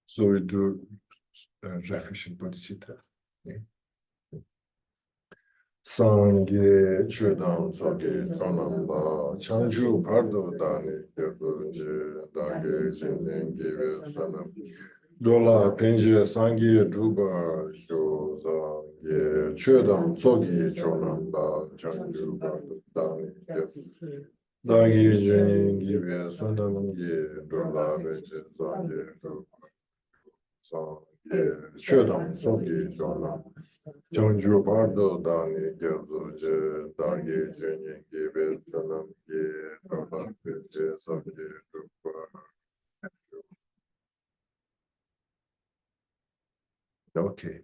So we do reflection bodhicitta. Sangye chudam soge chonamba chanju pardo dani yadurje dage jinenge sanam dola penje sangye druba sho zangye chudam soge chonamba chanju pardo dani dage jinenge sanam ye dola penje sangye druba sangye chudam soge chonamba Chanju Bardo Dani Gerdoje Dagi Jenny Gibe Sanam Ye Rabba Peje Sabye Rupa. Okay.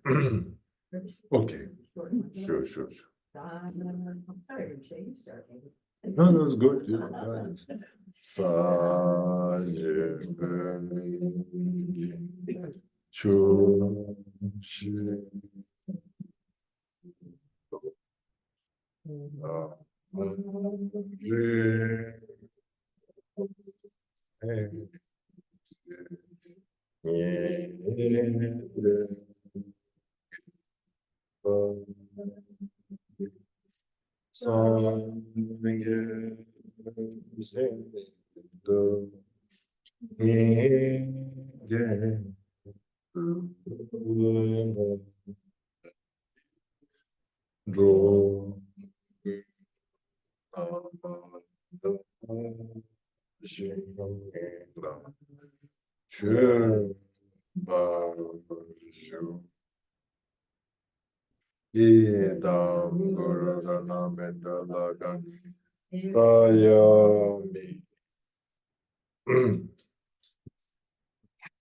Okay. Sure. No, no, it's good. You know, Saje Chu Shi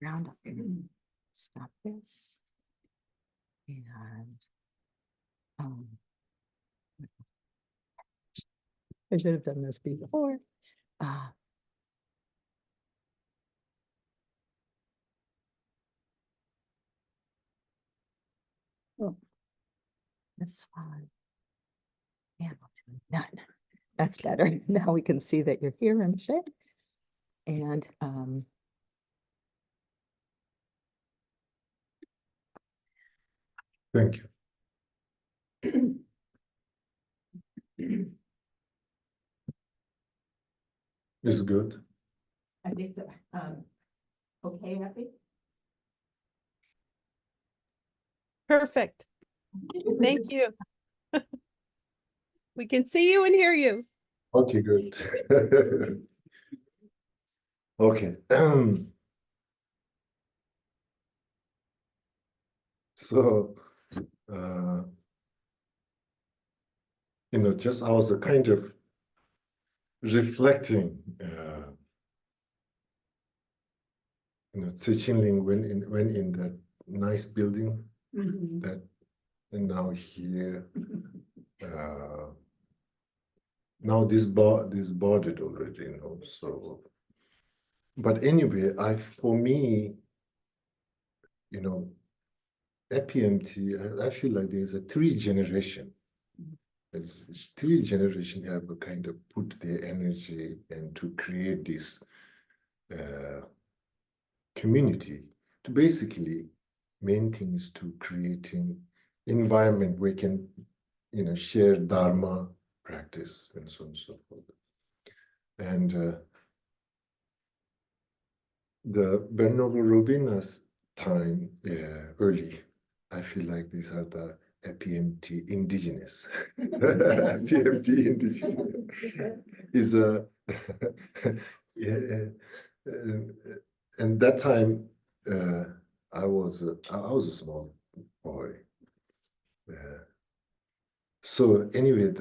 Background, I'm gonna stop this. And I should have done this before. Oh, this one. Yeah, none. That's better. Now we can see that you're here, Rinpoche. And Thank you. It's good. I think so. Okay, happy? Perfect. Thank you. We can see you and hear you. Okay, good. Okay. So, just I was kind of reflecting, Tse Chen Ling went in that nice building that, and now here, now this boarded already, so. But anyway, for me, APMT, I feel like there's a three generation have a kind of put their energy and to create this community to basically main thing is to creating environment where we can share dharma practice and so on and so forth. And the Venerable Robina's time early, I feel like these are the APMT indigenous. APMT indigenous is a and that time I was a small boy. So anyway,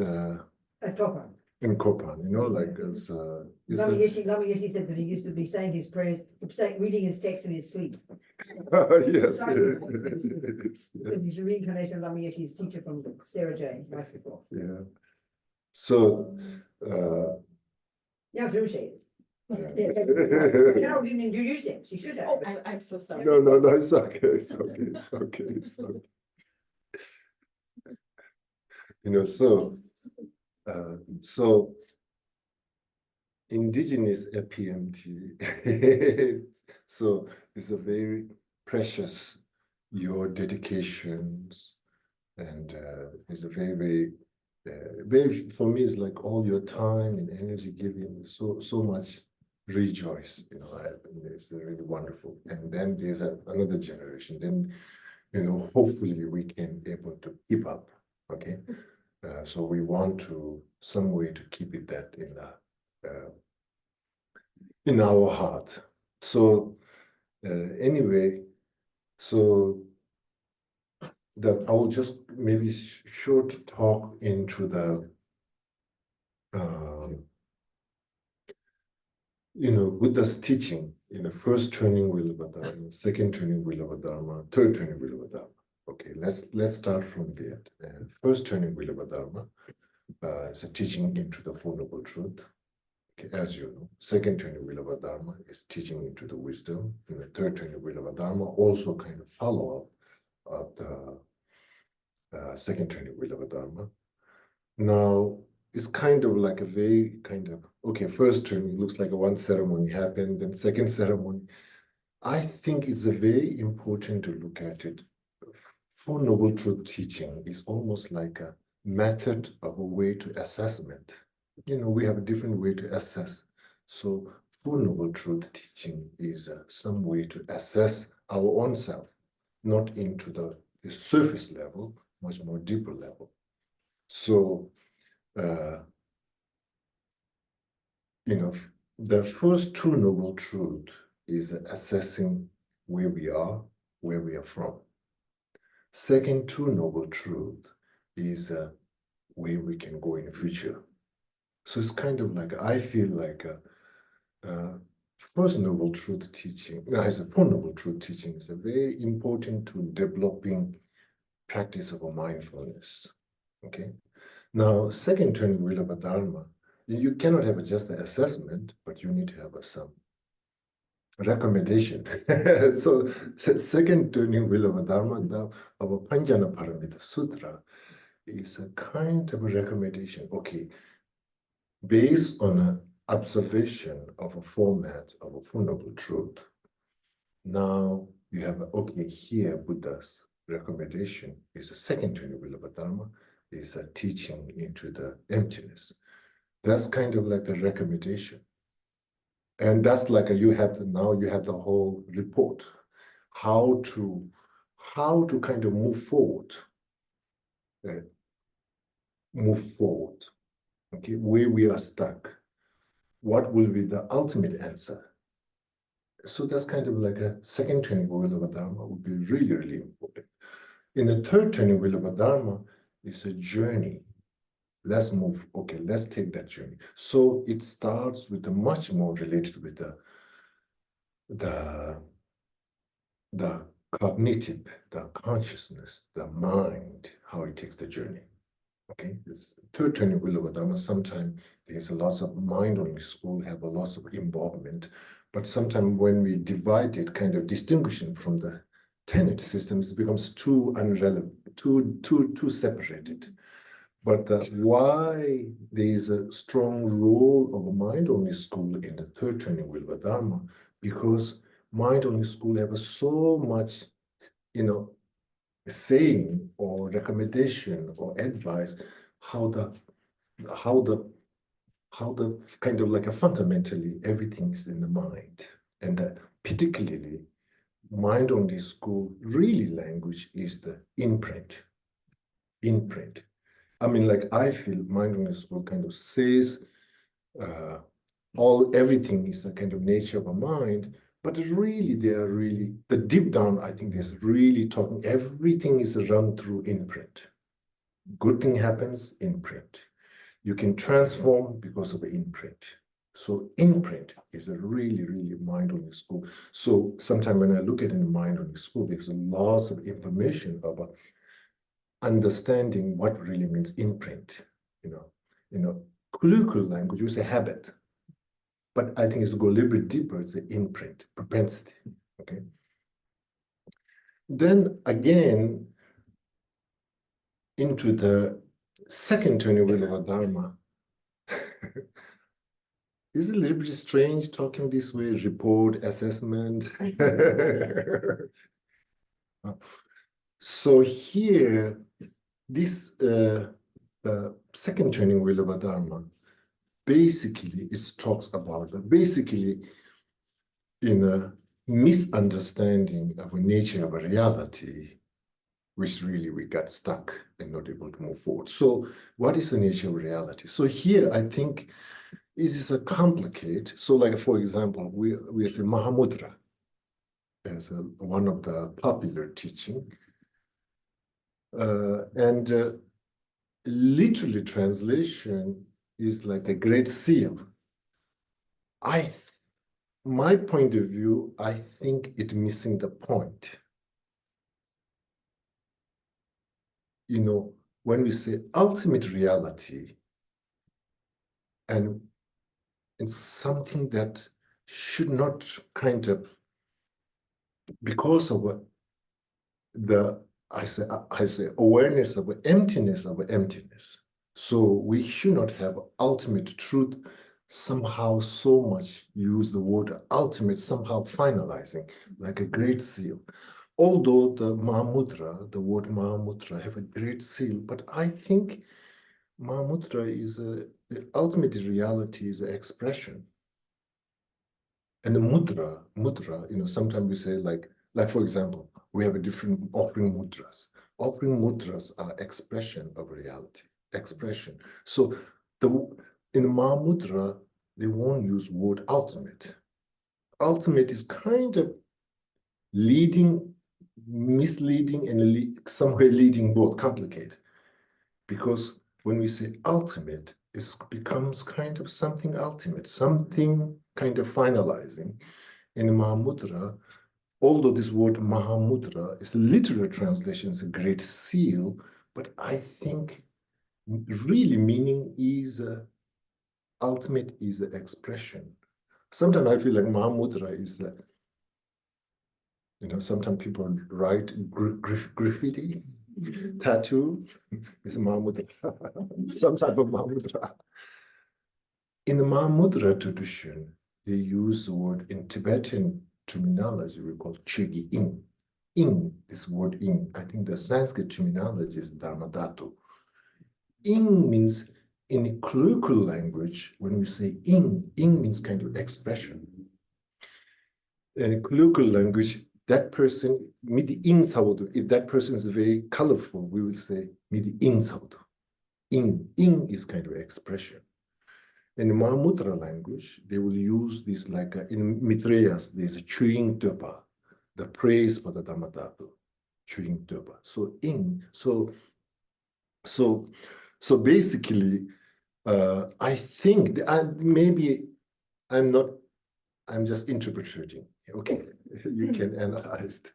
in Kopan, like as Lama Yeshe said that he used to be saying his prayers, reading his text in his sleep. Yes. Because he's a reincarnation of Lama Yeshe's teacher from Sera Je, right before. Yeah. So Yangsi Rinpoche. Carol didn't introduce it. She should have. I'm so sorry. No, it's okay, it's okay, it's okay, it's okay. So indigenous APMT, so it's a very precious, your dedications, and it's a very, very, for me, it's like all your time and energy giving, so much rejoice, it's really wonderful. And then there's another generation, then, hopefully we can able to keep up, okay? So we want to, some way to keep it that in our heart. So anyway, so that I'll just maybe short talk into the Buddha's teaching in the first training wheel of a Dharma, second training wheel of a Dharma, third training wheel of a Dharma. Okay, let's start from there. First training wheel of a Dharma is a teaching into the Four Noble Truth. Okay, as you know, second training wheel of a Dharma is teaching into the wisdom, and the third training wheel of a Dharma also kind of follow up of the second training wheel of a Dharma. Now, it's kind of like a very kind of, okay, first training looks like one ceremony happened, then second ceremony. I think it's a very important to look at it. Four Noble Truth teaching is almost like a method of a way to assessment. We have a different way to assess. So Four Noble Truth teaching is some way to assess our own self, not into the surface level, much more deeper level. So, the first two noble truth is assessing where we are from. Second two noble truth is where we can go in the future. So it's kind of like, I feel like first noble truth teaching, as a Four Noble Truth teaching is a very important to developing practice of a mindfulness. Okay. Now, second training wheel of a Dharma, you cannot have just an assessment, but you need to have some recommendation. So second training wheel of a Dharma, our Panjana Paramita Sutra is a kind of a recommendation. Okay, based on an observation of a format of a Four Noble Truth, now you have, okay, here Buddha's recommendation is a second training wheel of a Dharma, is a teaching into the emptiness. That's kind of like the recommendation. And that's like you have the whole report, how to kind of move forward, okay, where we are stuck, what will be the ultimate answer. So that's kind of like a second training wheel of a Dharma would be really, really important. In the third training wheel of a Dharma, it's a journey. Let's move. Okay, let's take that journey. So it starts with the much more related with the cognitive, the consciousness, the mind, how it takes the journey. Okay, this third training wheel of a Dharma, sometimes there's a lot of mind-only school, have a lot of involvement, but sometimes when we divide it, kind of distinguishing from the tenet systems, it becomes too unrelevant, too separated. But why there is a strong role of a mind-only school in the third training wheel of a Dharma, because mind-only school have so much, saying or recommendation or advice, how the kind of like a fundamentally everything is in the mind, and particularly mind-only school really language is the imprint. I mean, like I feel mindfulness school kind of says everything is a kind of nature of a mind, but really the deep down, I think there's really talking, everything is run through imprint. Good thing happens, imprint. You can transform because of the imprint. So imprint is a really, really mind-only school. So sometimes when I look at it in the mind-only school, there's lots of information about understanding what really means imprint. Colloquial language, you say habit. But I think it's to go a little bit deeper, it's an imprint, propensity, okay? Then again, into the second turning wheel of Dharma. Is it a little bit strange talking this way, report, assessment? So here, this second turning wheel of Dharma, basically it talks about, basically in a misunderstanding of the nature of a reality, which really we got stuck and not able to move forward. So what is the nature of reality? So here, I think, is a complicate. So like, for example, we say Mahamudra as one of the popular teaching. Literally translation is like a great seal. My point of view, I think it missing the point. You know, when we say ultimate reality, and it's something that should not kind of, because of I say awareness of emptiness of emptiness. So we should not have ultimate truth somehow so much use the word ultimate, somehow finalizing, like a great seal. Although the Mahamudra, the word Mahamudra have a great seal, but I think Mahamudra is the ultimate reality is an expression. And the mudra, you know, sometimes we say like for example, we have a different offering mudras. Offering mudras are expression of reality, expression. So in Mahamudra, they won't use word ultimate. Ultimate is kind of leading, misleading, and somewhere leading both, complicated. Because when we say ultimate, it becomes kind of something ultimate, something kind of finalizing. In Mahamudra, although this word Mahamudra is a literal translation, it's a great seal, but I think really meaning is ultimate is the expression. Sometimes I feel like Mahamudra is that, you know, sometimes people write graffiti, tattoo is Mahamudra, some type of Mahamudra. In the Mahamudra tradition, they use the word in Tibetan terminology we call chigi in. In, this word in, I think the Sanskrit terminology is dharmadhatu. In means, in colloquial language, when we say in means kind of expression. In colloquial language, that person, midi in saudu, if that person is very colorful, we will say midi in saudu. In is kind of expression. In the Mahamudra language, they will use this like in Mitreyas, there's a chewing döpa, the praise for the Dhammadhatu, chewing döpa. So so basically, I think maybe I'm just interpreting. Okay, you can analyze it.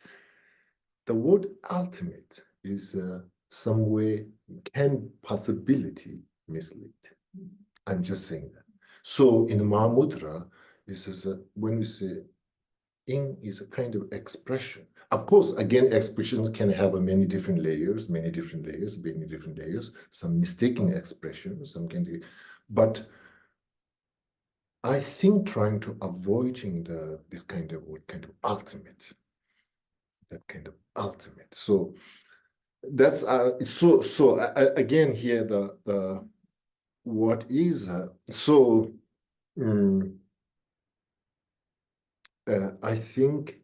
The word ultimate is some way can possibility mislead. I'm just saying that. So in Mahamudra, this is when we say in is a kind of expression. Of course, again, expressions can have many different layers, some mistaken expressions, some can be, but I think trying to avoiding this kind of word, kind of ultimate, that kind of ultimate. So that's again here the what is I think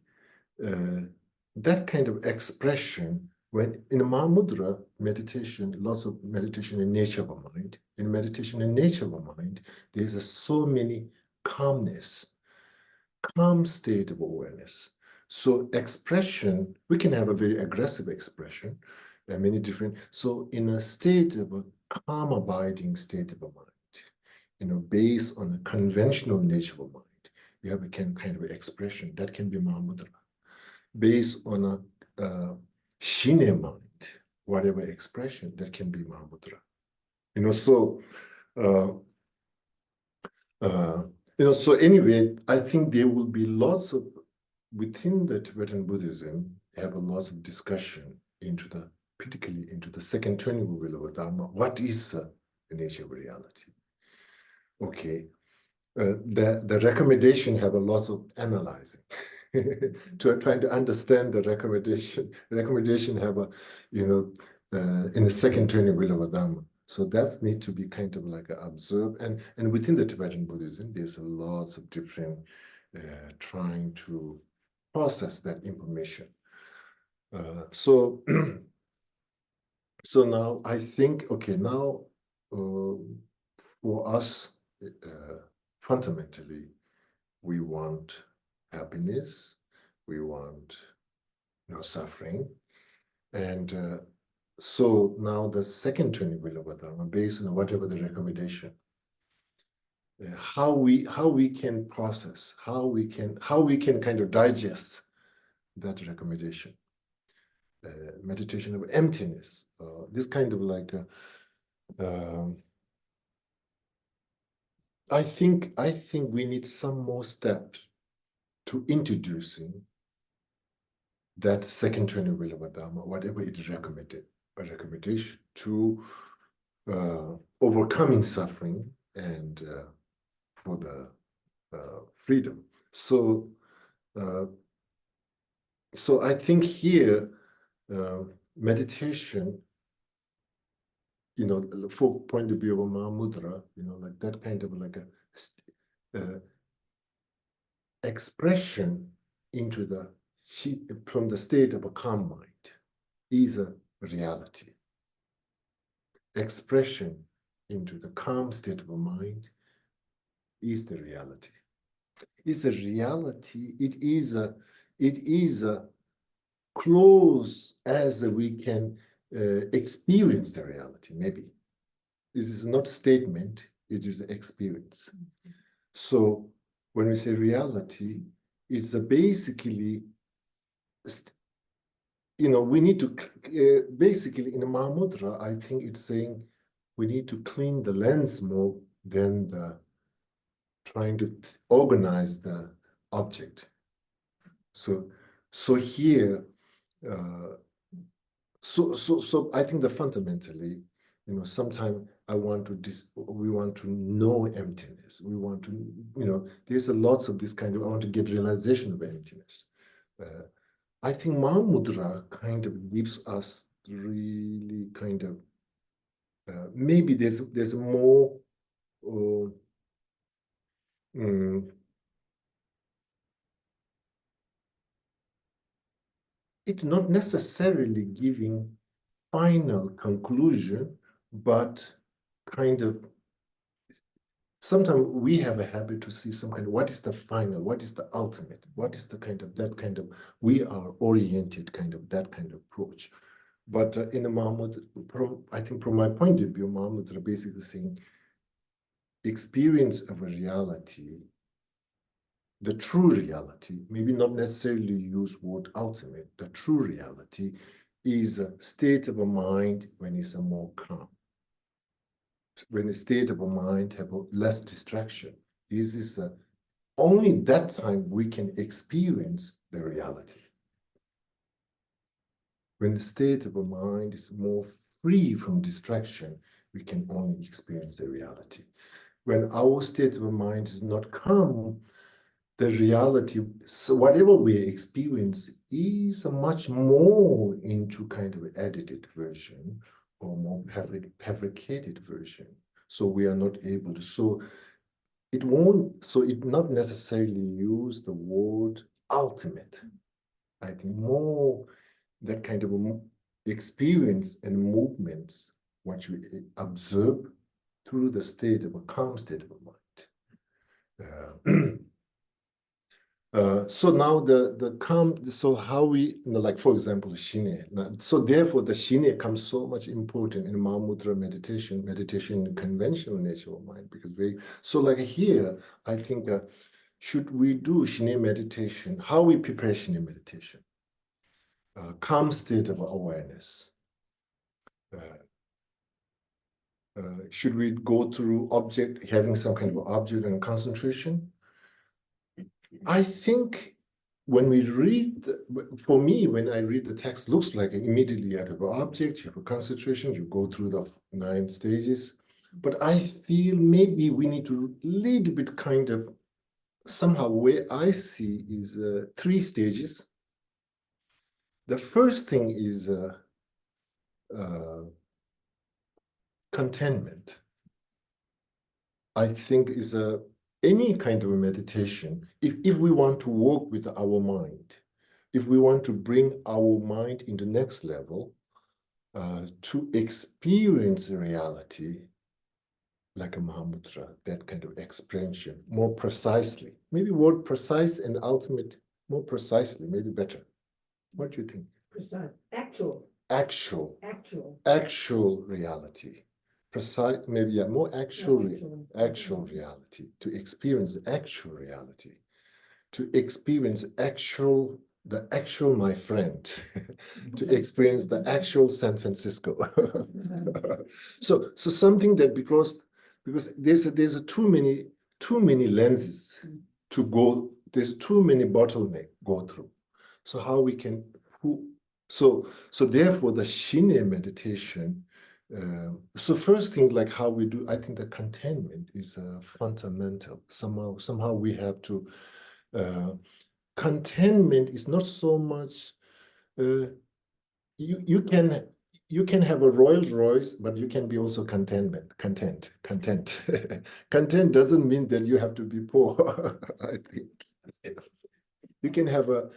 that kind of expression, when in Mahamudra meditation, lots of meditation in nature of a mind. In meditation in nature of a mind, there's so many calmness, calm state of awareness. So expression, we can have a very aggressive expression, many different. So in a state of a calm, abiding state of a mind, you know, based on a conventional nature of a mind, you have a kind of expression that can be Mahamudra. Based on a Shine mind, whatever expression, that can be Mahamudra. You know, so So anyway, I think there will be lots of, within the Tibetan Buddhism, have a lot of discussion into the, particularly into the second turning wheel of Dharma. What is the nature of reality? Okay, the recommendation have a lot of analyzing, trying to understand the recommendation. Recommendation have a, in the second turning wheel of Dharma. So that's need to be kind of like observed. And within the Tibetan Buddhism, there's a lots of different trying to process that information. So so now I think, okay, now for us, fundamentally, we want happiness, we want no suffering. And so now the second turning wheel of Dharma, based on whatever the recommendation, how we can process, how we can kind of digest that recommendation. Meditation of emptiness, this kind of like I think we need some more steps to introducing that second turning wheel of Dharma, whatever it is recommended, a recommendation to overcoming suffering and for the freedom. So I think here meditation, for point of view of Mahamudra, like that kind of like a expression into the from the state of a calm mind is a reality. Expression into the calm state of a mind is the reality. It's a reality. It is a close as we can experience the reality. Maybe this is not statement. It is experience. So when we say reality, it's basically, we need to, basically in the Mahamudra, I think it's saying we need to clean the lens more than trying to organize the object. So here, so I think that fundamentally, sometimes we want to know emptiness. We want to, there's a lots of this kind of, I want to get realization of emptiness. I think Mahamudra kind of gives us really kind of, maybe there's more, it's not necessarily giving final conclusion, but kind of, sometimes we have a habit to see some kind of, what is the final, what is the ultimate, what is the kind of, that kind of, we are oriented kind of, that kind of approach. But in the Mahamudra, I think from my point of view, Mahamudra basically saying, experience of a reality, the true reality, maybe not necessarily use word ultimate, the true reality is a state of a mind when it's a more calm. When the state of a mind have less distraction, is only that time we can experience the reality. When the state of a mind is more free from distraction, we can only experience the reality. When our state of a mind is not calm, the reality, so whatever we experience is a much more into kind of edited version or more fabricated version. So we are not able to, so it not necessarily use the word ultimate. I think more that kind of experience and movements, what you observe through the state of a calm state of a mind. So now the calm, so how we, like for example, Shine. So therefore the Shine comes so much important in Mahamudra meditation in the conventional nature of mind, because so like here, I think, should we do Shine meditation? How we prepare Shine meditation? Calm state of awareness. Should we go through object, having some kind of object and concentration? I think when we read, for me, when I read the text, looks like immediately you have an object, you have a concentration, you go through the 9 stages. But I feel maybe we need to little bit kind of somehow where I see is 3 stages. The first thing is contentment. I think is any kind of a meditation. If we want to work with our mind, if we want to bring our mind into next level, to experience reality like a Mahamudra, that kind of experiential, more precisely. Maybe word precise and ultimate, more precisely, maybe better. What do you think? Precise, actual, Actual reality. Precise, maybe yeah, more actual reality. To experience actual reality. To experience the actual my friend. To experience the actual San Francisco. So something that because there's too many lenses to go, there's too many bottlenecks go through. So how we can so therefore the Shine meditation, so first thing like how we do, I think the containment is fundamental. Somehow we have to containment is not so much you can have a Rolls Royce, but you can be also content. Content doesn't mean that you have to be poor. I think you can have a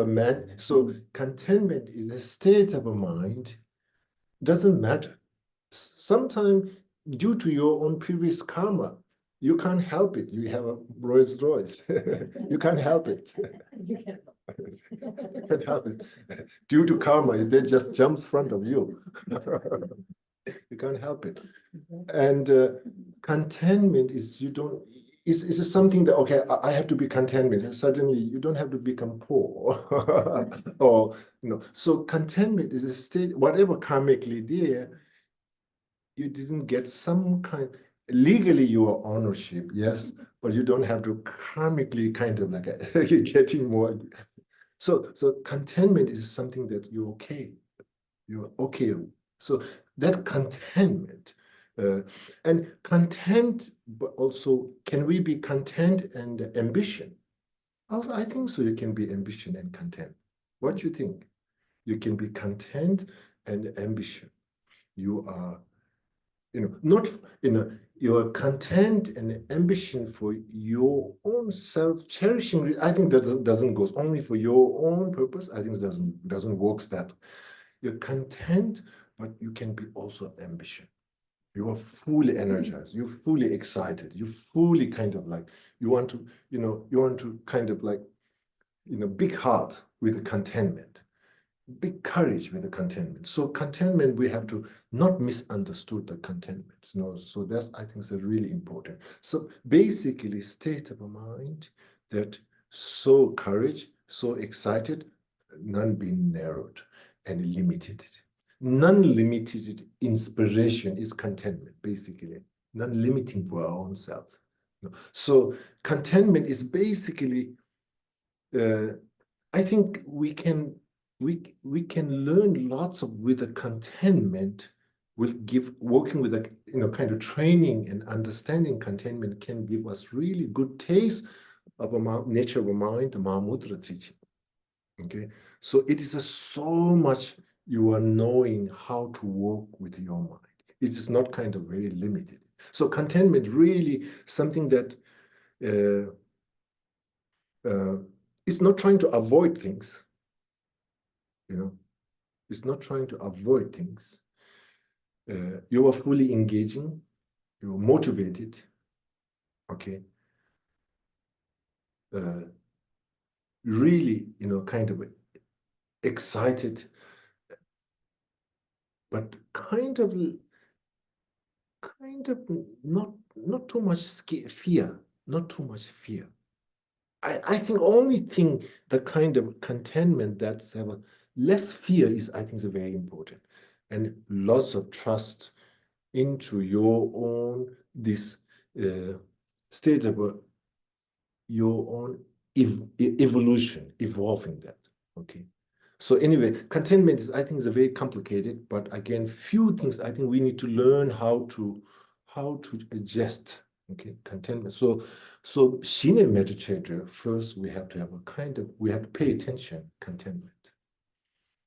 man. So contentment is a state of a mind. Doesn't matter. Sometimes due to your own previous karma, you can't help it. You have a Rolls Royce. You can't help it. You can't help it. Due to karma, they just jump in front of you. You can't help it. And contentment is is something that, okay, I have to be contentment. And suddenly you don't have to become poor. Or, so contentment is a state, whatever karmically there, you didn't get some kind, legally you are ownership, yes, but you don't have to karmically kind of like you're getting more. So contentment is something that you're okay. You're okay. So that contentment, and content, but also, can we be content and ambition? I think so. You can be ambition and content. What do you think? You can be content and ambition. You are, not, you are content and ambition for your own self-cherishing. I think that doesn't go only for your own purpose. I think it doesn't work that. You're content, but you can be also ambition. You are fully energized. You're fully excited. You fully kind of like, you want to kind of like, big heart with contentment, big courage with the contentment. So contentment, we have to not misunderstood the contentment. So that's, I think, is really important. So basically, state of a mind that so courage, so excited, none being narrowed and limited. Non-limited inspiration is contentment, basically, non-limiting for our own self. So contentment is basically, I think we can learn lots of with the contentment. Will give working with a kind of training and understanding contentment can give us really good taste of a nature of a mind, the Mahamudra teaching. Okay, so it is so much you are knowing how to work with your mind. It is not kind of very limited. So contentment really something that is not trying to avoid things. It's not trying to avoid things. You are fully engaging. You're motivated. Okay. Really, kind of excited, but kind of not too much fear, not too much fear. I think only thing, the kind of contentment that's have less fear is, I think, is very important. and lots of trust into your own this state of your own evolution, evolving that. Okay. So anyway, contentment is, I think, is a very complicated, but again, few things I think we need to learn how to adjust. Okay, contentment. So Shine meditator, first we have to have we have to pay attention, contentment.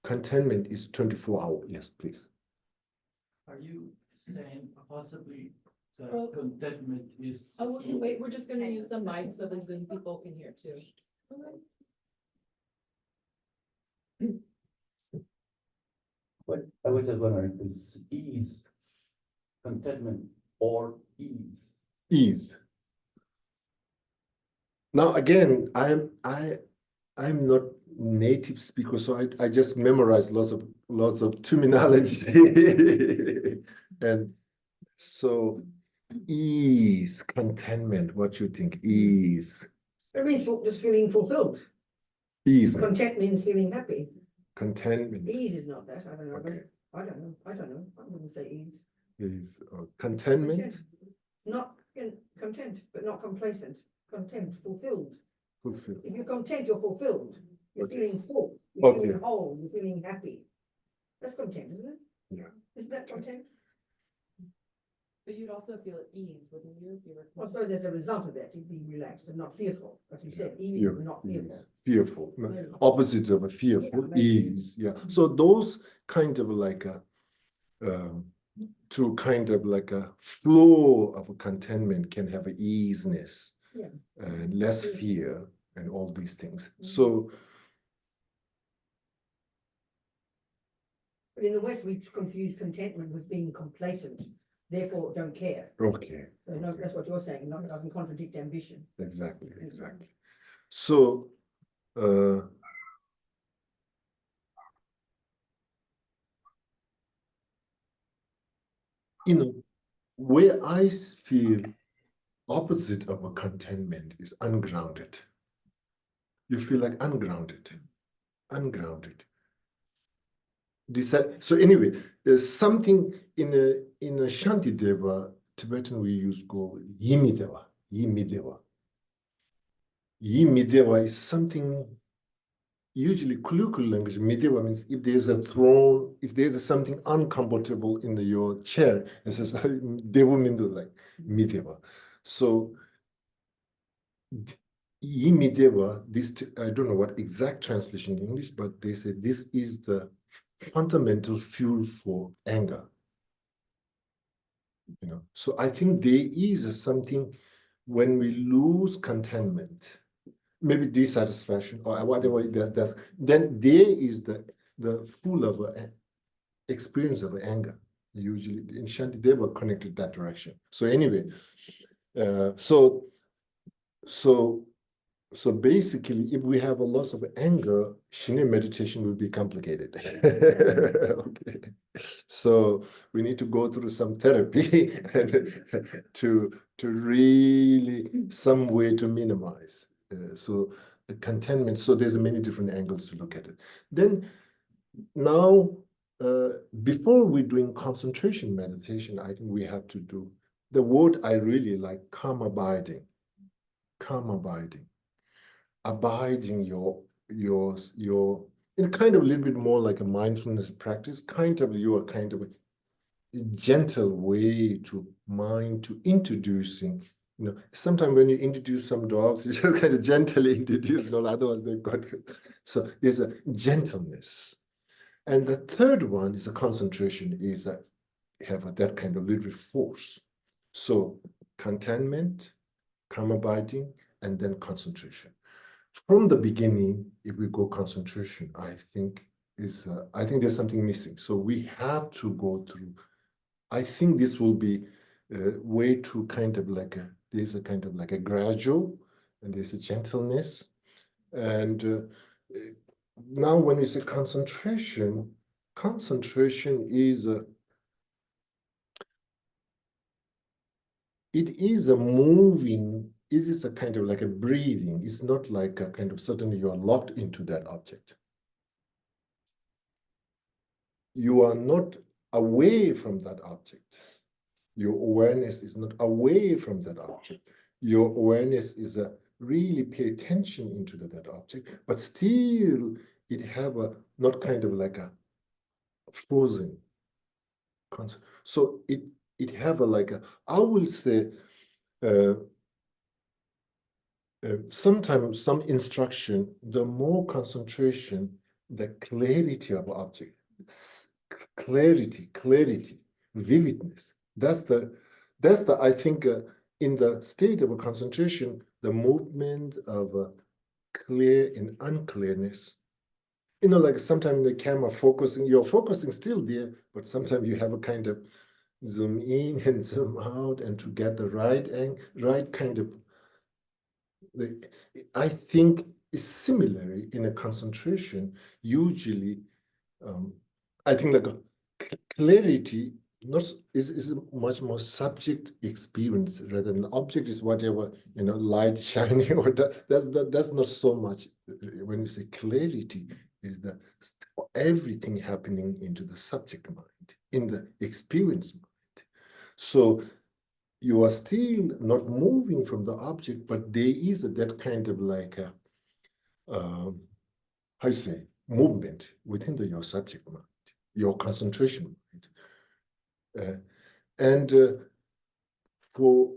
Contentment is 24 hours. Yes, please. Are you saying possibly that Well- contentment is? Oh, wait, we're just gonna use the mic so the Zoom people can hear too. But I was just wondering, is ease contentment or ease? Ease. Now again, I'm not native speaker, so I just memorized lots of terminology. And so ease, contentment, what you think? Ease. It means just feeling fulfilled. Ease. Content means feeling happy. Contentment. Ease is not that. I don't know. Okay. I don't know. I wouldn't say ease. Is contentment. Content. Not content, but not complacent. Content, fulfilled. Fulfilled. If you're content, you're fulfilled. You're Okay. feeling full. You're Okay. feeling whole. You're feeling happy. That's content, isn't it? Yeah. Isn't that content? But you'd also feel at ease, wouldn't you, if you were? Well, I suppose as a result of that, you'd be relaxed and not fearful. But you said ease, Fear, not fearful. ease. Fearful. No, Maybe. opposite of a fearful, maybe. ease. Yeah. So those kind of like a to kind of like a flow of a contentment can have an easiness Yeah. and less fear and all these things. Mhm. So But in the West, we confuse contentment with being complacent, therefore don't care. okay. So no, Okay. that's what you're saying, not Yes. doesn't contradict ambition. Exactly, exactly. So you know, where I feel opposite of a contentment is ungrounded. You feel like ungrounded. So anyway, there's something in a Shantideva, Tibetan we use called Yimideva. Yimideva is something, usually colloquial language, Mideva means if there's a throne, if there's something uncomfortable in your chair, it says Devu Mindu, like Mideva. So Yimideva, I don't know what exact translation in English, but they say this is the fundamental fuel for anger. You know, so I think there is something when we lose contentment, maybe dissatisfaction or whatever that's then there is the full of experience of anger. Usually in Shanti they were connected that direction. So anyway, so basically, if we have a loss of anger, Shine meditation will be complicated. Okay. So we need to go through some therapy to really some way to minimize. So the contentment. So there's many different angles to look at it. Then now, before we're doing concentration meditation, I think we have to do the word I really like: calm abiding. Calm abiding. Abiding your in kind of a little bit more like a mindfulness practice, kind of a gentle way to mind to introducing. You know, sometimes when you introduce some dogs, you just kind of gently introduce them, otherwise they've got. So there's a gentleness. And the third one is a concentration, is have that kind of little force. So contentment, calm abiding, and then concentration. From the beginning, if we go concentration, I think there's something missing. So we have to go through. I think this will be a way to kind of like there's a kind of like a gradual, and there's a gentleness, and now when we say concentration is it is a moving. Is this a kind of like a breathing? It's not like a kind of suddenly you are locked into that object. You are not away from that object. Your awareness is not away from that object. Your awareness is a really pay attention into that object, but still it have a not kind of like a frozen concept. So it have a like a, I will say, sometimes some instruction, the more concentration, the clarity of object, clarity, vividness. That's the I think in the state of a concentration, the movement of clear and unclearness. Like sometimes the camera focusing, you're focusing still there, but sometimes you have a kind of zoom in and zoom out, and to get the right kind of. I think similarly in a concentration, usually, I think like clarity is much more subject experience rather than object is whatever, light shining or that's not so much. When we say clarity, is the everything happening into the subject mind, in the experience mind. So you are still not moving from the object, but there is that kind of like a, how you say, movement within your subject mind, your concentration mind. And for,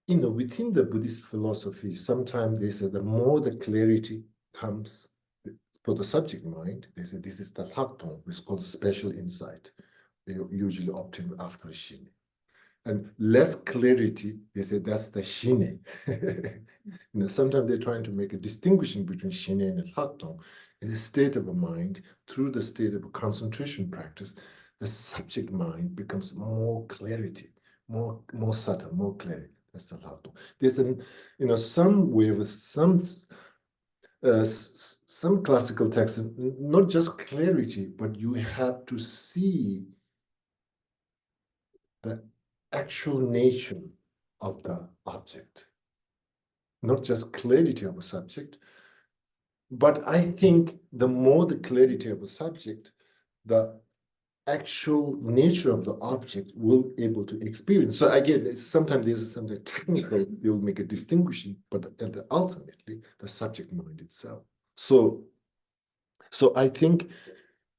within the Buddhist philosophy, sometimes they say the more the clarity comes for the subject mind, they say this is the Hakton, which is called special insight. They usually obtain after Shine. And less clarity, they say that's the Shine. Sometimes they're trying to make a distinction between Shine and Hakton. In the state of a mind, through the state of a concentration practice, the subject mind becomes more clarity, more subtle, more clarity. That's the Hakton. There's some way of some classical texts, not just clarity, but you have to see the actual nature of the object, not just clarity of a subject. But I think the more the clarity of a subject, the actual nature of the object will able to experience. So again, sometimes there's something technical, you'll make a distinction, but ultimately the subject mind itself. So I think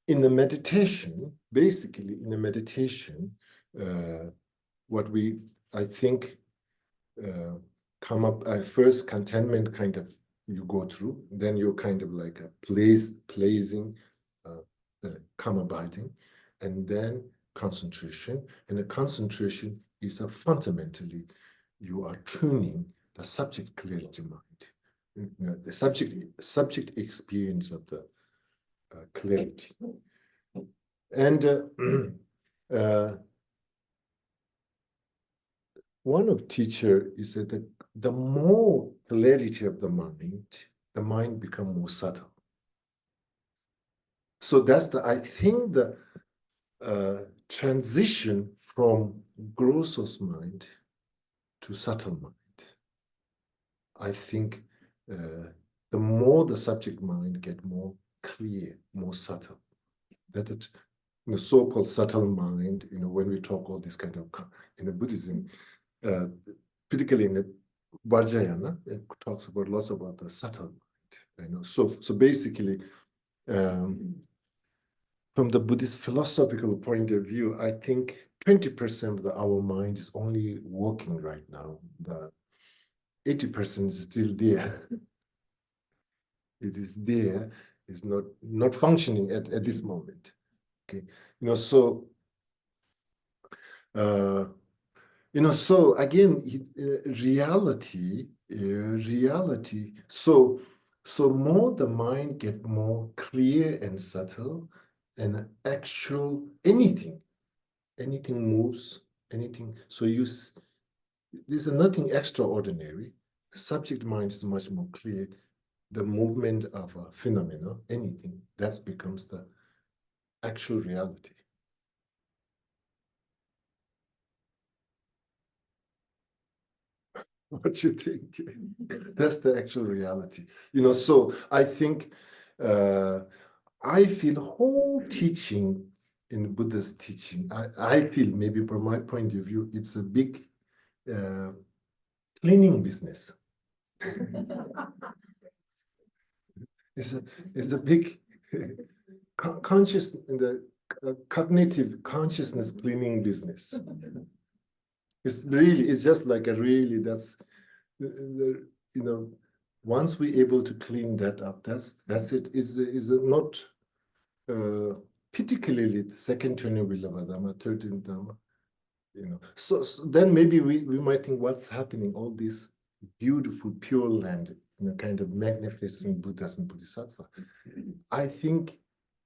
in the meditation, basically in the meditation, what I think come up first contentment kind of you go through, then you're kind of like a placing, come abiding, and then concentration. And the concentration is fundamentally you are tuning the subject clarity mind, the subject experience of the clarity. And one of teacher is that the more clarity of the mind become more subtle. So that's I think the transition from gross mind to subtle mind. I think the more the subject mind get more clear, more subtle. That the so-called subtle mind, when we talk all this kind of in the Buddhism, particularly in the Vajrayana, it talks about lots about the subtle mind. So basically, from the Buddhist philosophical point of view, I think 20% of our mind is only working right now. The 80% is still there. It is there, is not functioning at this moment. Okay, so so again, reality. So more the mind get more clear and subtle, and actual anything moves, anything. So there's nothing extraordinary. Subject mind is much more clear. The movement of a phenomena, anything, that becomes the actual reality. What you think? That's the actual reality. So I think I feel whole teaching in Buddha's teaching. I feel maybe from my point of view, it's a big cleaning business. It's a big conscious in the cognitive consciousness cleaning business. It's just like a really, that's once we able to clean that up, that's it. Is not particularly the second Turnavilla Dhamma, 13th Dhamma. So then maybe we might think, what's happening? All this beautiful pure land, kind of magnificent Buddhas and Bodhisattva. I think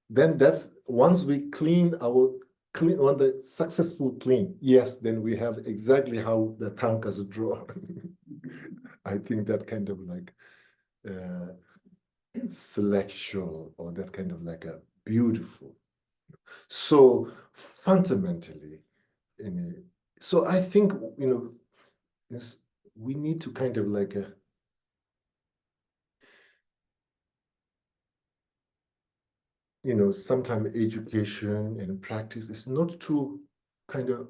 then that's once we clean on the successful clean, yes, then we have exactly how the tankas draw. I think that kind of like selection, or that kind of like a beautiful. So fundamentally, so I think we need to kind of like sometimes education and practice is not to kind of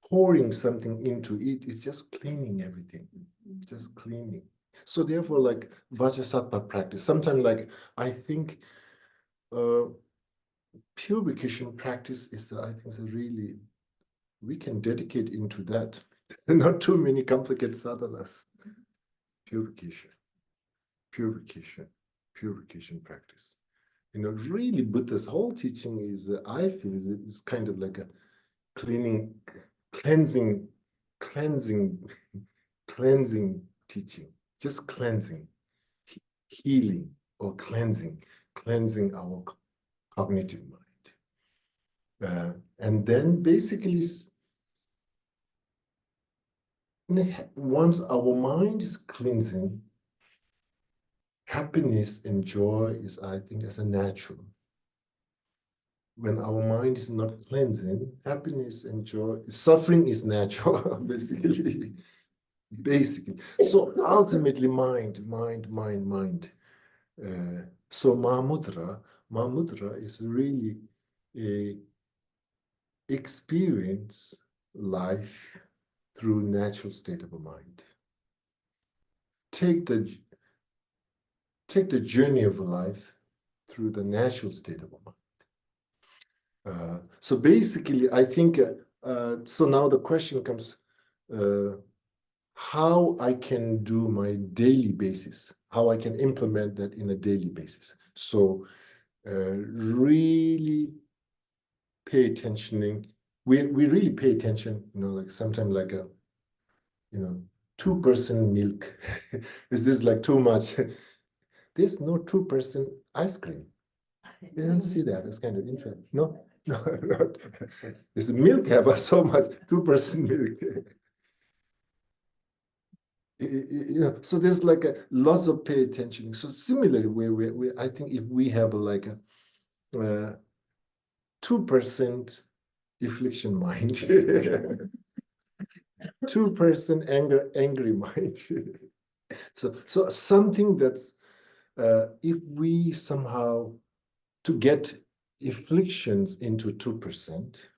pouring something into it, it's just cleaning everything, just cleaning. So therefore, like Vajrasattva practice, sometimes like I think purification practice is, I think, is a really, we can dedicate into that. Not too many complicated sadhanas. Purification practice. Really Buddha's whole teaching is, I feel, is kind of like a cleansing teaching, just cleansing, healing or cleansing our cognitive mind. And then basically, once our mind is cleansing, happiness and joy is, I think, as a natural. When our mind is not cleansing, happiness and joy, suffering is natural, basically. So ultimately, mind. So Mahamudra is really a experience life through natural state of a mind. Take the journey of life through the natural state of a mind. So basically, I think, so now the question comes, how I can do my daily basis, how I can implement that in a daily basis. So really pay attention. We really pay attention, like sometimes like a, 2% milk. Is this like too much? There's no 2% ice cream. You don't see that. It's kind of interesting. No. This milk have so much, 2% milk. So there's like lots of pay attention. So similarly, we I think if we have like a 2% affliction mind, 2% angry mind. So something that's if we somehow to get afflictions into 2%,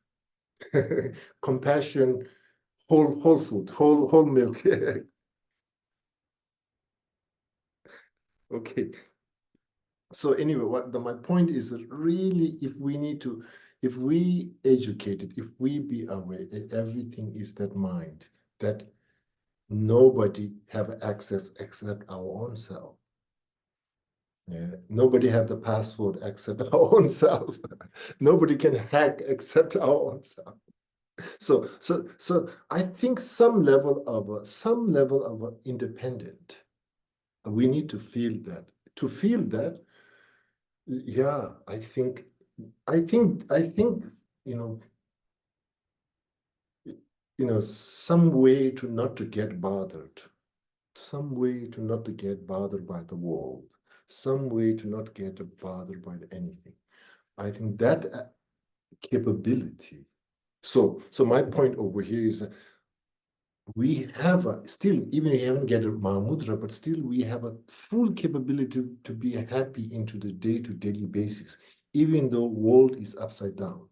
compassion, whole food, whole milk. Okay. So anyway, my point is that really, if we educate it, if we be aware, everything is that mind, that nobody have access except our own self. Yeah. Nobody have the password except our own self. Nobody can hack except our own self. So I think some level of independent. We need to feel that. To feel that, yeah, I think, some way to not to get bothered, some way to not to get bothered by the world, some way to not get bothered by anything. I think that capability. So my point over here is we have still, even if we haven't get a Mahamudra, but still we have a full capability to be happy into the day-to-day basis, even though world is upside down.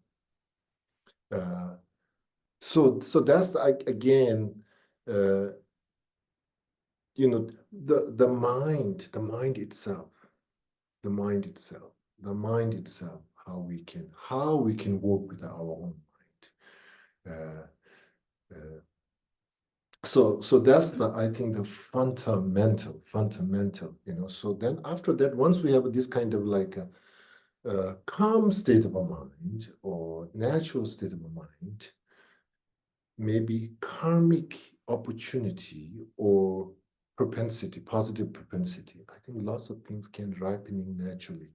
So that's again, you know, the mind itself, how we can work with our own mind. So that's I think the fundamental, you know. So then after that, once we have this kind of like a calm state of a mind or natural state of a mind, maybe karmic opportunity or propensity, positive propensity. I think lots of things can ripening naturally.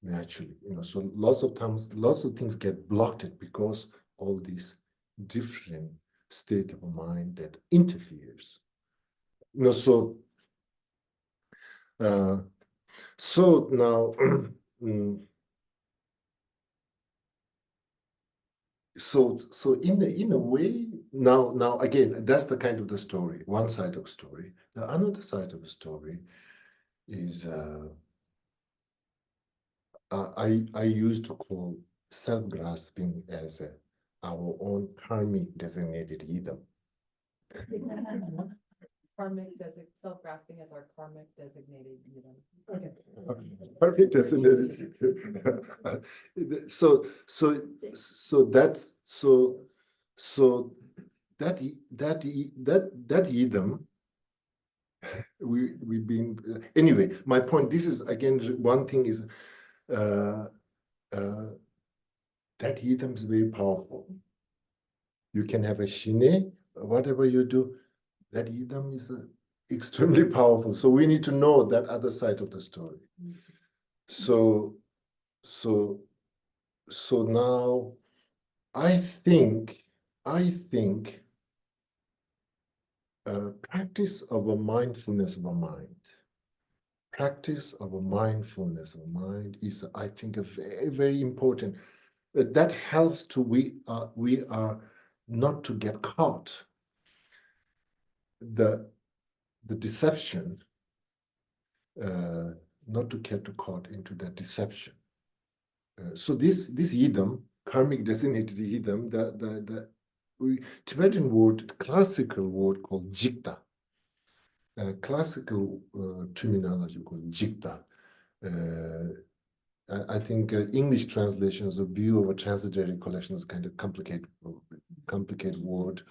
You know, so lots of times, lots of things get blocked because all these different state of mind that interferes. You know, so now so in a way, now again, that's the kind of the story, one side of story. The another side of the story is I used to call self-grasping as our own karmic designated rhythm. Self-grasping as our karmic designated rhythm. Karmic designated. So that's that rhythm. We've been anyway. My point. This is again one thing is that rhythm is very powerful. You can have a shine, whatever you do, that rhythm is extremely powerful. So we need to know that other side of the story. So now I think practice of a mindfulness of a mind. Practice of a mindfulness of a mind is, I think, a very, very important. That helps to we are not to get caught. The deception, not to get caught into that deception. So this yidam, karmic designated yidam, the Tibetan word, classical word called jikta. Classical terminology called jikta. I think English translations of view of a transitory collection is kind of complicated word,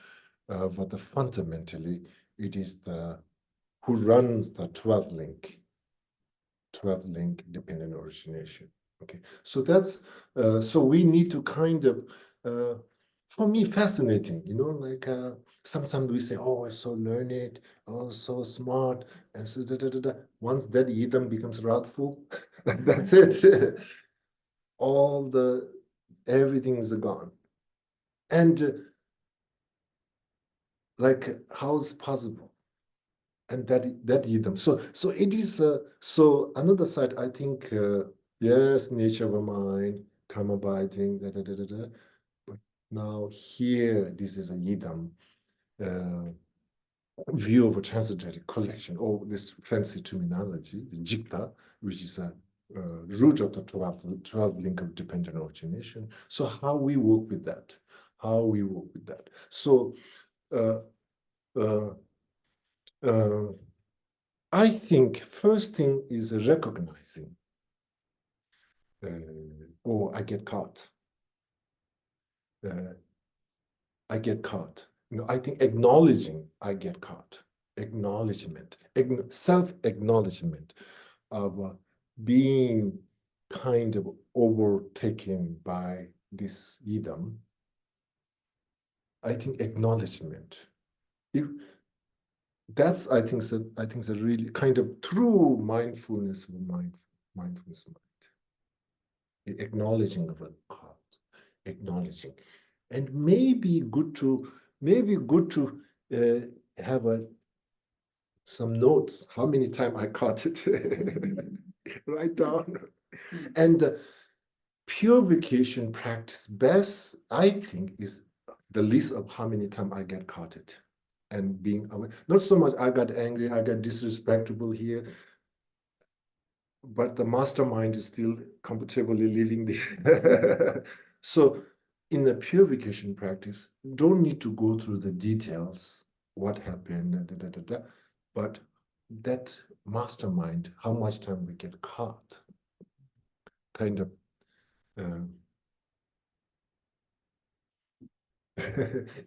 but fundamentally it is the who runs the 12th link dependent origination. Okay, so that's so we need to kind of for me fascinating, you know, like sometimes we say, oh, it's so learned, oh, so smart, and so once that yidam becomes wrathful, that's it. All everything is gone. And like, how is possible? And that yidam. So it is. So another side, I think. Yes, nature of a mind, karma abiding. But now here, this is a yidam. View of a transcendental collection, or this fancy terminology, the jikta, which is a root of the 12th link of dependent origination. So how we work with that? So I think first thing is recognizing, I get caught. You know, I think acknowledging I get caught. Acknowledgement, self-acknowledgement of being kind of overtaken by this yidam. I think acknowledgement. That's I think is a really kind of true mindfulness of mindfulness mind. The acknowledging of a cause, acknowledging, and maybe good to have some notes. How many times I caught it? Write down. And purification practice best, I think, is the list of how many times I get caught it. And being aware. Not so much I got angry, I got disrespectful here, but the mastermind is still comfortably living there. So in the purification practice, don't need to go through the details, what happened, but that mastermind, how much time we get caught, kind of.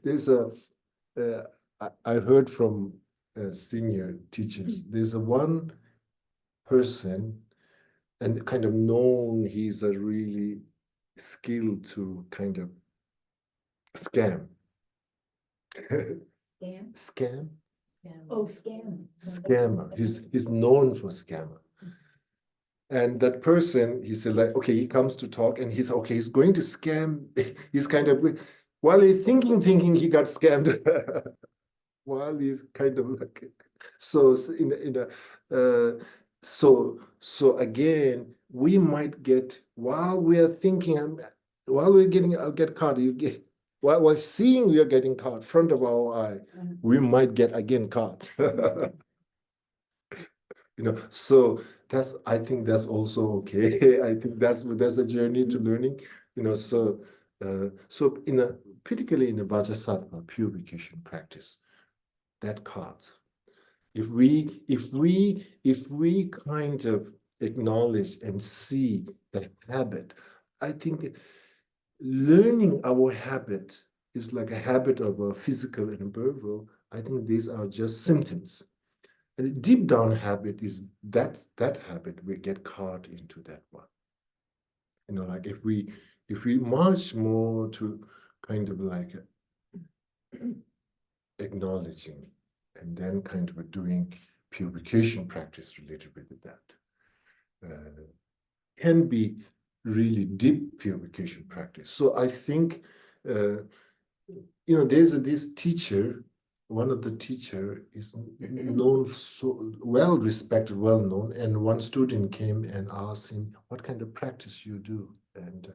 There's a, I heard from senior teachers, there's a one person and kind of known he's a really skilled to kind of scam. Scam? Scam? Oh, scam. Scammer. He's known for scammer. And that person, he said, like, okay, he comes to talk and he's okay, he's going to scam. He's kind of, while he's thinking he got scammed. While he's kind of like, so so again, we might get, while we are thinking, while we're getting, I'll get caught, you get, while seeing we are getting caught front of our eye, we might get again caught. So that's, I think that's also okay. I think that's a journey to learning, so particularly in the Vajrasattva purification practice, that counts. If we kind of acknowledge and see the habit, I think learning our habit is like a habit of a physical and verbal. I think these are just symptoms. And the deep down habit is that habit, we get caught into that one. Like if we march more to kind of like acknowledging and then kind of doing purification practice related with that, can be really deep purification practice. So I think, there's this teacher, one of the teacher is known, so well respected, well known, and one student came and asked him, what kind of practice you do? And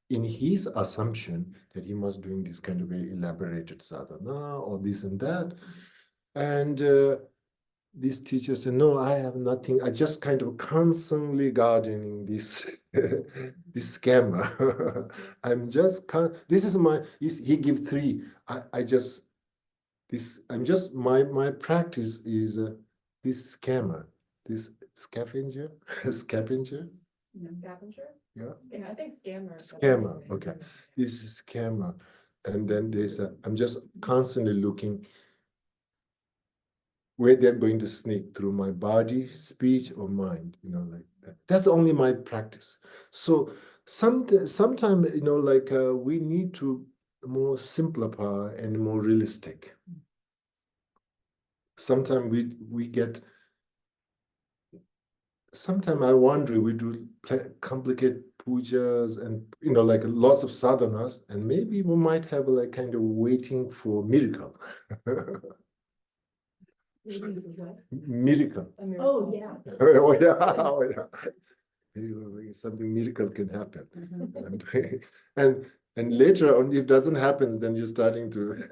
in his assumption that he was doing this kind of very elaborated sadhana or this and that, and this teacher said, no, I have nothing. I just kind of constantly gardening this this scammer. I'm just this is my, he give three. My practice is this scammer, this scavenger, scavenger. Scavenger? Yeah. Yeah, I think scammer. Scammer, okay. This is scammer. And then I'm just constantly looking where they're going to sneak through my body, speech, or mind, like that. That's only my practice. So sometimes, we need to more simplify and more realistic. Sometimes we get, sometimes I wonder, we do complicated pujas and, like lots of sadhanas, and maybe we might have like kind of waiting for miracle. Miracle. Oh, yeah. Oh yeah, oh yeah. Something miracle can happen. And later on, if it doesn't happen, then you're starting to,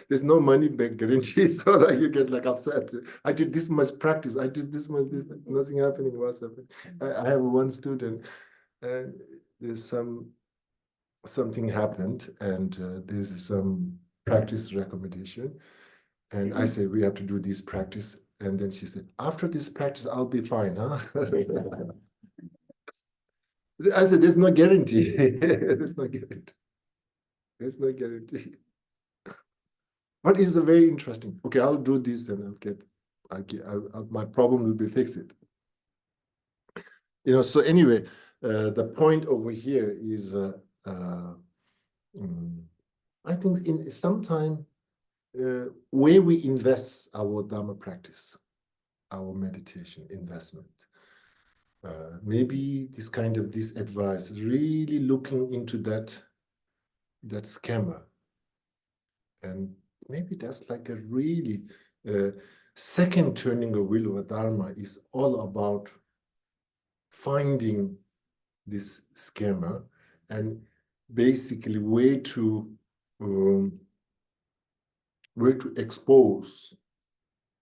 there's no money back guarantee. So like you get like upset. I did this much practice. I did this much, nothing happening. What's happening? I have one student and there's something happened and there's some practice recommendation. And I say, we have to do this practice. And then she said, after this practice, I'll be fine, huh? I said, there's no guarantee. There's no guarantee. There's no guarantee. But it's a very interesting. Okay, I'll do this and my problem will be fixed. So anyway, the point over here is, I think in some time, where we invest our Dharma practice, our meditation investment, maybe this advice is really looking into that scammer, and maybe that's like a really second turning of wheel of Dharma is all about finding this scammer and basically way to expose,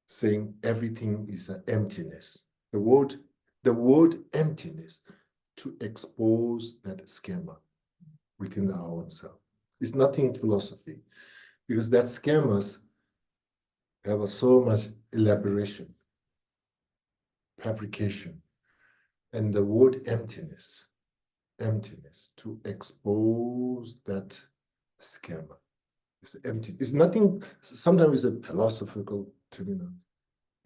saying everything is an emptiness. The word emptiness, to expose that schema within our own self. It's nothing philosophy, because that schemas have so much elaboration, fabrication, and the word emptiness, to expose that schema. It's empty. It's nothing. Sometimes it's a philosophical terminal.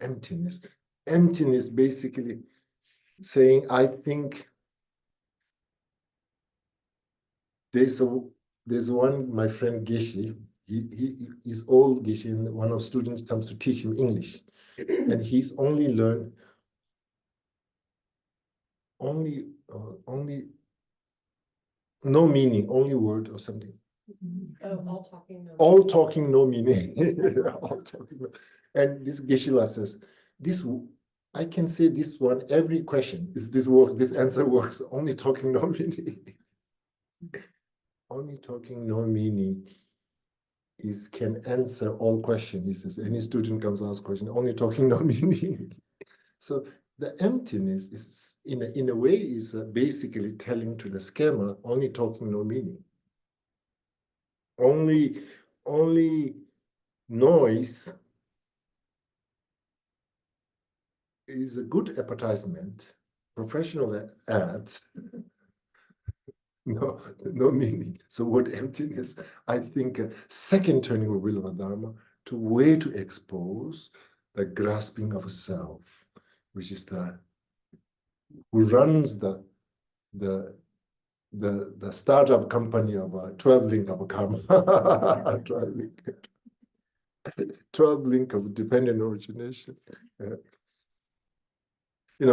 Emptiness. Emptiness basically saying, I think there's one, my friend Geshe, he's old Geshe, and one of students comes to teach him English. And he's only learned only no meaning, only word or something. Oh, all talking. No. All talking, no meaning. All talking, and this Geshe La says, I can say this one, every question, this works, this answer works, only talking, no meaning. Only talking, no meaning can answer all questions. He says, any student comes ask question, only talking, no meaning. So the emptiness is, in a way, is basically telling to the schema, only talking, no meaning. Only noise is a good advertisement, professional ads, no meaning. So what emptiness, I think, second turning of will of Dharma to way to expose the grasping of self, which is who runs the startup company of a 12 link of a karma. 12 link of dependent origination.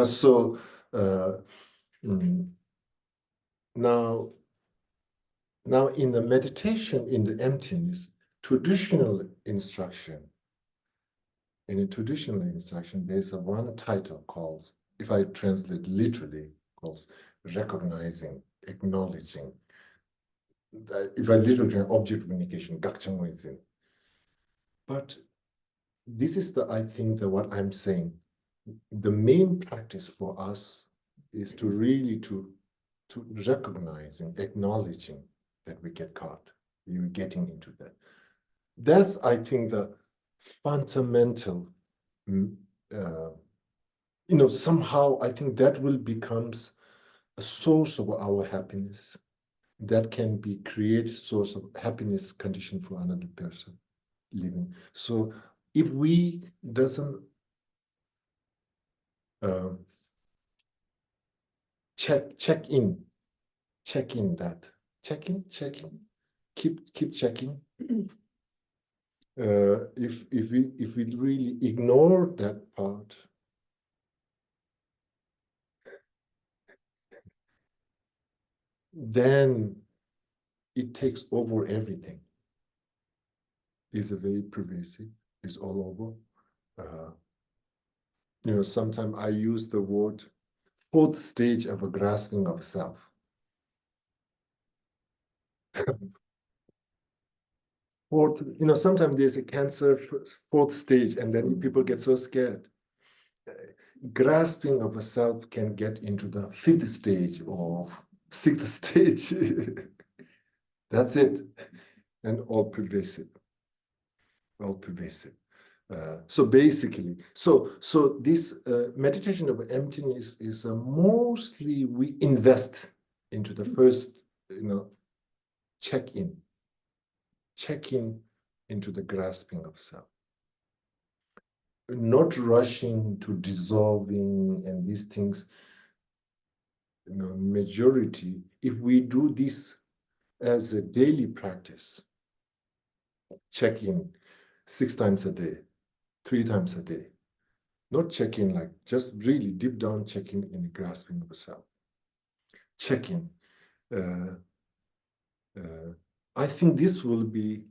So now in the meditation in the emptiness, traditional instruction, in a traditional instruction, there's one title called, if I translate literally, calls recognizing, acknowledging. If I literally translate object of negation, gakchang within. But this is I think what I'm saying. The main practice for us is to really to recognizing, acknowledging that we get caught. You're getting into that. That's, I think, the fundamental, somehow I think that will becomes a source of our happiness. That can be created source of happiness condition for another person living. So if we doesn't check in that, keep checking. If we really ignore that part, then it takes over everything. It's a very pervasive, it's all over. Sometimes I use the word fourth stage of a grasping of self. Fourth, sometimes there's a cancer fourth stage, and then people get so scared. Grasping of a self can get into the fifth stage or sixth stage. That's it, and all pervasive. So basically, so this meditation of emptiness is mostly we invest into the first, check in into the grasping of self. Not rushing to dissolving and these things, majority, if we do this as a daily practice, check in 6 times a day, 3 times a day, not check in like just really deep down checking in the grasping of the self. Check in. I think this will be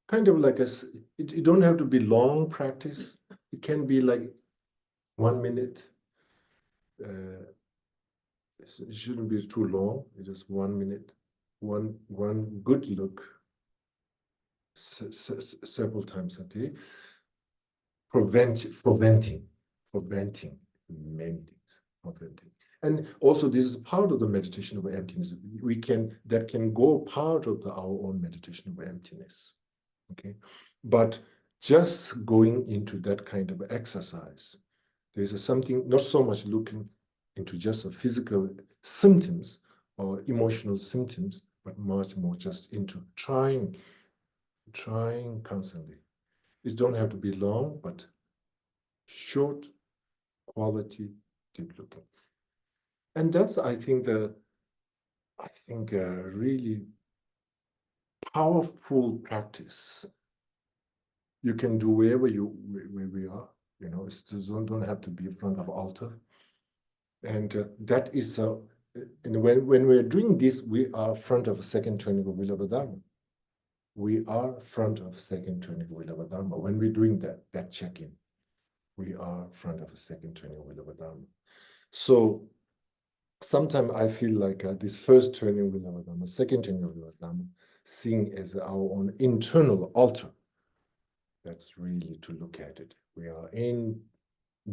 kind of like it don't have to be long practice. It can be like 1 minute. It shouldn't be too long. It's just 1 minute. One good look several times a day. Preventing many things. Preventing. And also this is part of the meditation of emptiness. That can go part of our own meditation of emptiness. Okay. But just going into that kind of exercise, there's something not so much looking into just the physical symptoms or emotional symptoms, but much more just into trying constantly. It don't have to be long, but short, quality, deep looking. And that's, I think, a really powerful practice. You can do wherever we are, you know, it don't have to be in front of altar. And that is, and when we're doing this, we are front of second training of Vilavadharma. We are front of second training of Vilavadharma. When we're doing that check-in, we are front of a second training of Vilavadharma. So sometimes I feel like this first training of Vilavadharma, second training of Vilavadharma, seeing as our own internal altar. That's really to look at it. We are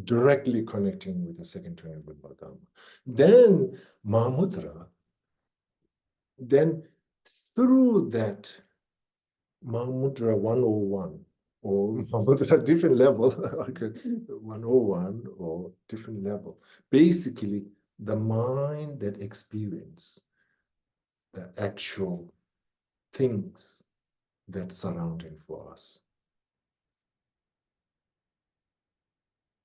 directly connecting with the second training of Vilavadharma. Then Mahamudra, then through that Mahamudra 101 or Mahamudra different level, 101 or different level, basically the mind that experience the actual things that surrounding for us.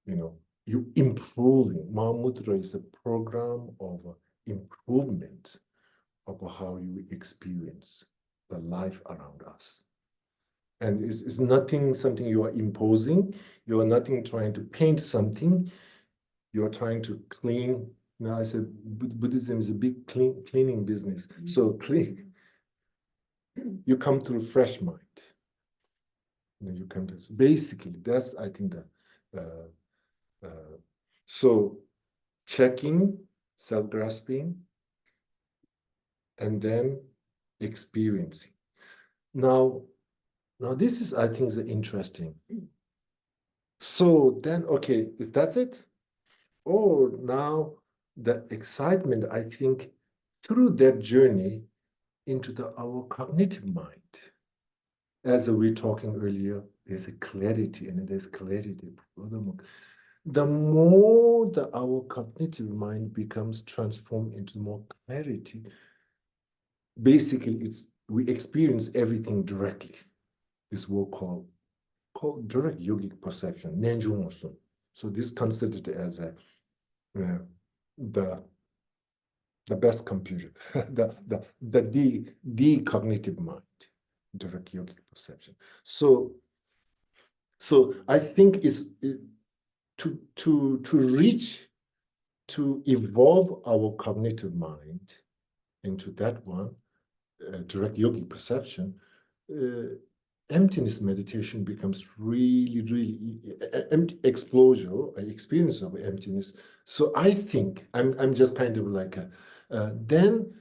You know, you improving. Mahamudra is a program of improvement of how you experience the life around us. And it's nothing something you are imposing. You are nothing trying to paint something. You are trying to clean. Now I said Buddhism is a big cleaning business. So clean. You come through fresh mind. You know, you come to basically that's I think so checking, self-grasping, and then experiencing. Now this is, I think, is interesting. So then, okay, that's it? Or now the excitement, I think, through that journey into our cognitive mind. As we were talking earlier, there's a clarity, and there's clarity. Furthermore, the more that our cognitive mind becomes transformed into more clarity, basically we experience everything directly. This word called direct yogic perception, Nenjung Mosun. So this considered as the best computer, the cognitive mind, direct yogic perception. So I think it's to reach, to evolve our cognitive mind into that one, direct yogic perception, emptiness meditation becomes really experience of emptiness. So I think I'm just kind of like then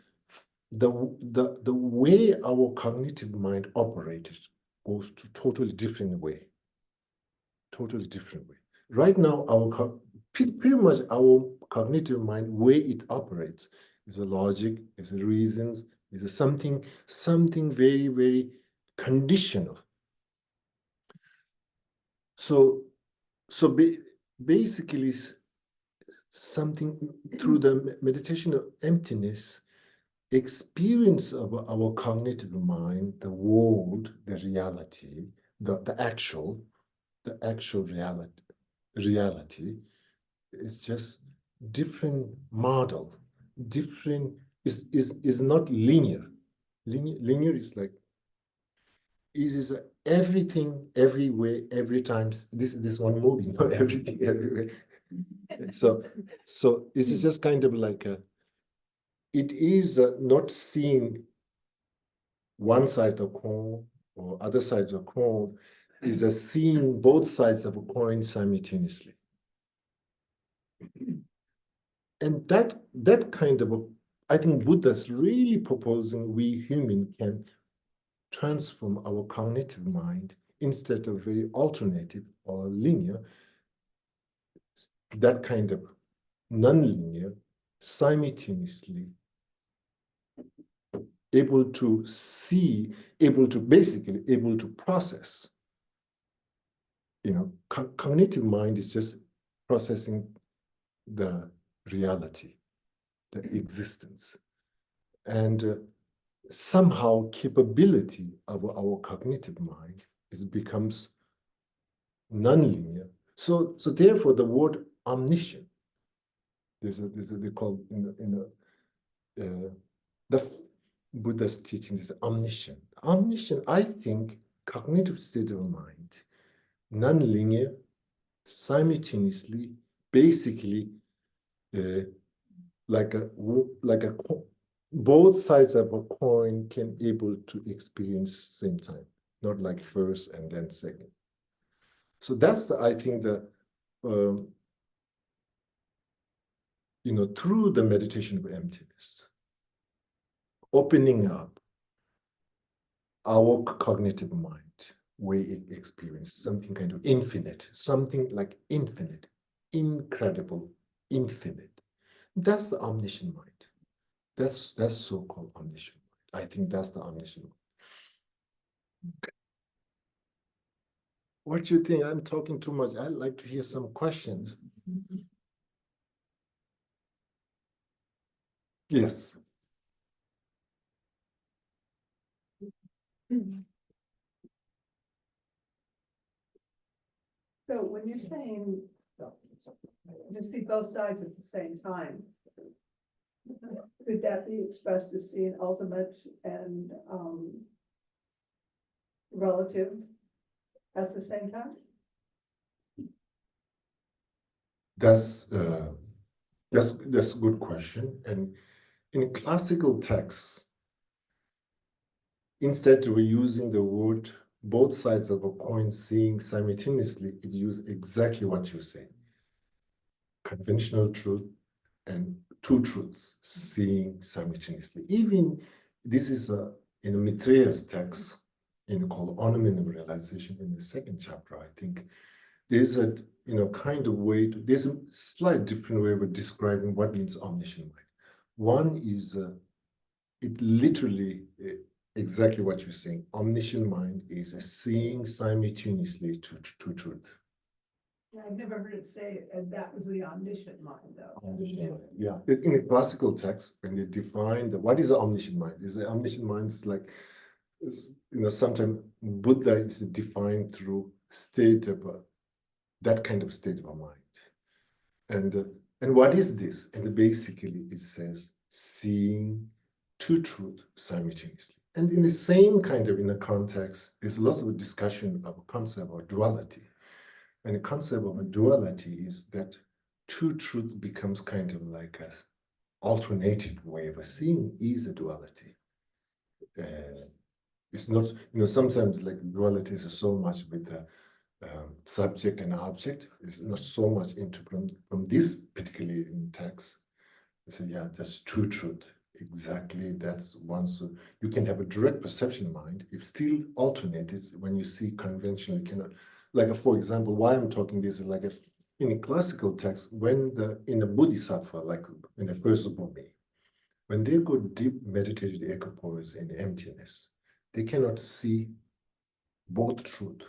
the way our cognitive mind operated goes to totally different way. Right now, pretty much our cognitive mind, way it operates is a logic, is a reasons, is a something very, very conditional. So basically something through the meditation of emptiness, experience of our cognitive mind, the world, the reality, the actual reality is just different model, different is not linear. Linear is like is everything everywhere every time this one moving, not everything everywhere. So it's just kind of like it is not seeing one side of the coin or other side of the coin, is seeing both sides of a coin simultaneously. And that kind of I think Buddha's really proposing we human can transform our cognitive mind instead of very alternative or linear, that kind of non-linear simultaneously able to see, basically able to process. Cognitive mind is just processing the reality, the existence. And somehow capability of our cognitive mind becomes nonlinear. So therefore the word omniscient, they call the Buddha's teaching is omniscient. Omniscient, I think, cognitive state of mind, nonlinear, simultaneously, basically, both sides of a coin can able to experience same time, not like first and then second. So that's I think through the meditation of emptiness, opening up our cognitive mind, where it experiences something kind of infinite, something like infinite, incredible, infinite. That's the omniscient mind. That's so-called omniscient mind. I think that's the omniscient mind. What do you think? I'm talking too much. I'd like to hear some questions. Yes. So when you're saying to see both sides at the same time, could that be expressed as seeing ultimate and relative at the same time? That's a good question. And in classical texts, instead we're using the word both sides of a coin seeing simultaneously, it uses exactly what you say. Conventional truth and two truths seeing simultaneously. Even this is in Maitreya's text called Ornament of Realization in the second chapter, I think. There's a kind of way to, there's a slight different way of describing what means omniscient mind. One is it literally exactly what you're saying. Omniscient mind is a seeing simultaneously to truth. I've never heard it say that was the omniscient mind, though. Omniscient mind, yeah. In the classical text, when they define what is the omniscient mind, is the omniscient mind is like, sometimes Buddha is defined through state of that kind of state of a mind. And what is this? And basically it says seeing two truths simultaneously. And in the same kind of in the context, there's lots of discussion of a concept of duality. And the concept of a duality is that two truth becomes kind of like a alternative way of seeing is a duality. It's not, sometimes like duality is so much with the subject and object. It's not so much into from this particularly in text. They say, yeah, that's true truth. Exactly, that's one. So you can have a direct perception mind if still alternated when you see conventional, you cannot. Like, for example, why I'm talking this is like in a classical text, when in a bodhisattva, like in the first Bhumi, when they go deep meditated equipoise in emptiness, they cannot see both truth.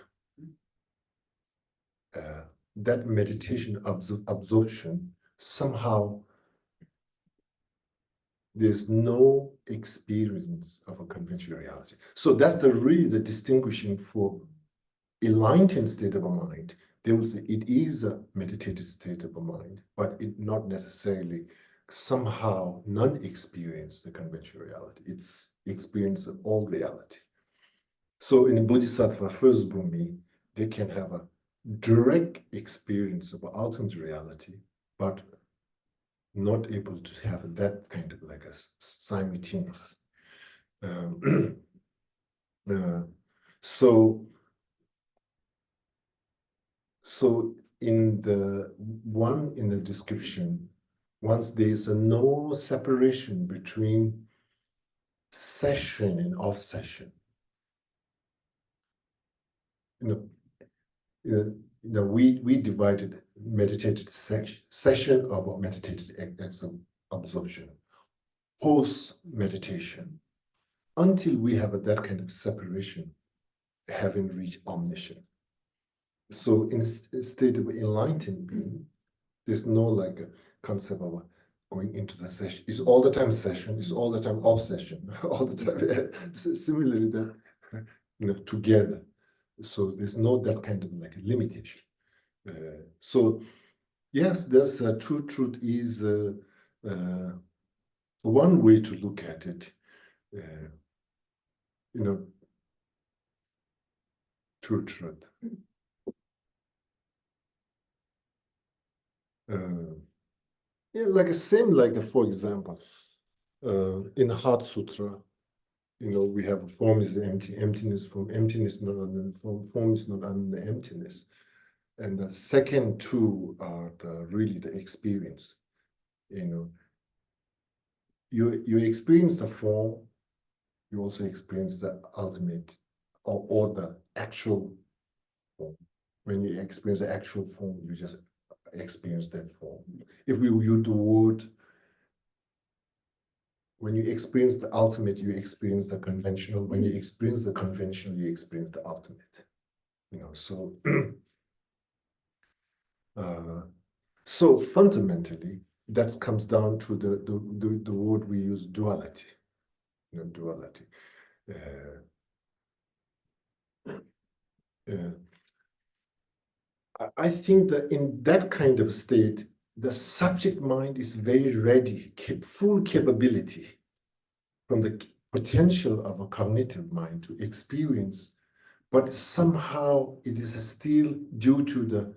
That meditation absorption, somehow there's no experience of a conventional reality. So that's really the distinguishing for enlightened state of a mind. They will say it is a meditated state of a mind, but it not necessarily somehow non-experience the conventional reality. It's experience of all reality. So in the Bodhisattva first Bhumi, they can have a direct experience of ultimate reality, but not able to have that kind of like a simultaneous. So in the description, once there's no separation between session and off session, we divided meditated session of meditated absorption, post meditation, until we have that kind of separation, having reached omniscience. So in a state of enlightened being, there's no like a concept of going into the session. It's all the time session, it's all the time off session, all the time. Similarly, that together. So there's no that kind of like limitation. So yes, there's true truth is one way to look at it. True truth. Yeah, like a same, like for example, in the Heart Sutra, we have a form is the empty, emptiness form, emptiness not under the form, form is not under the emptiness. And the second two are really the experience. You experience the form, you also experience the ultimate or the actual form. When you experience the actual form, you just experience that form. If we use the word, when you experience the ultimate, you experience the conventional. When you experience the conventional, you experience the ultimate. So so fundamentally, that comes down to the word we use, duality. Duality. I think that in that kind of state, the subject mind is very ready, full capability from the potential of a cognitive mind to experience, but somehow it is still due to the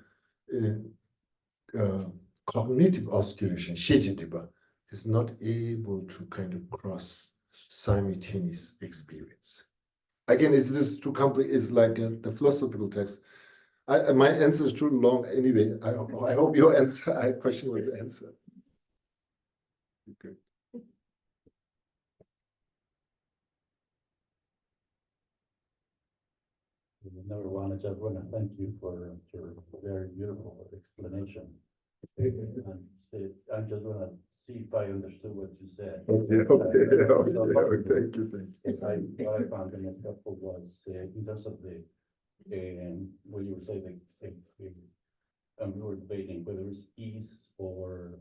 cognitive osculation, shejitiba, is not able to kind of cross simultaneous experience. Again, it's just too complex. It's like the philosophical text. My answer is too long anyway. I hope your question was answered. Okay. Number one, I just want to thank you for your very beautiful explanation. I just want to see if I understood what you said. Okay. Thank you. What I found in a couple was in terms of the what you were saying, we were debating whether it's ease or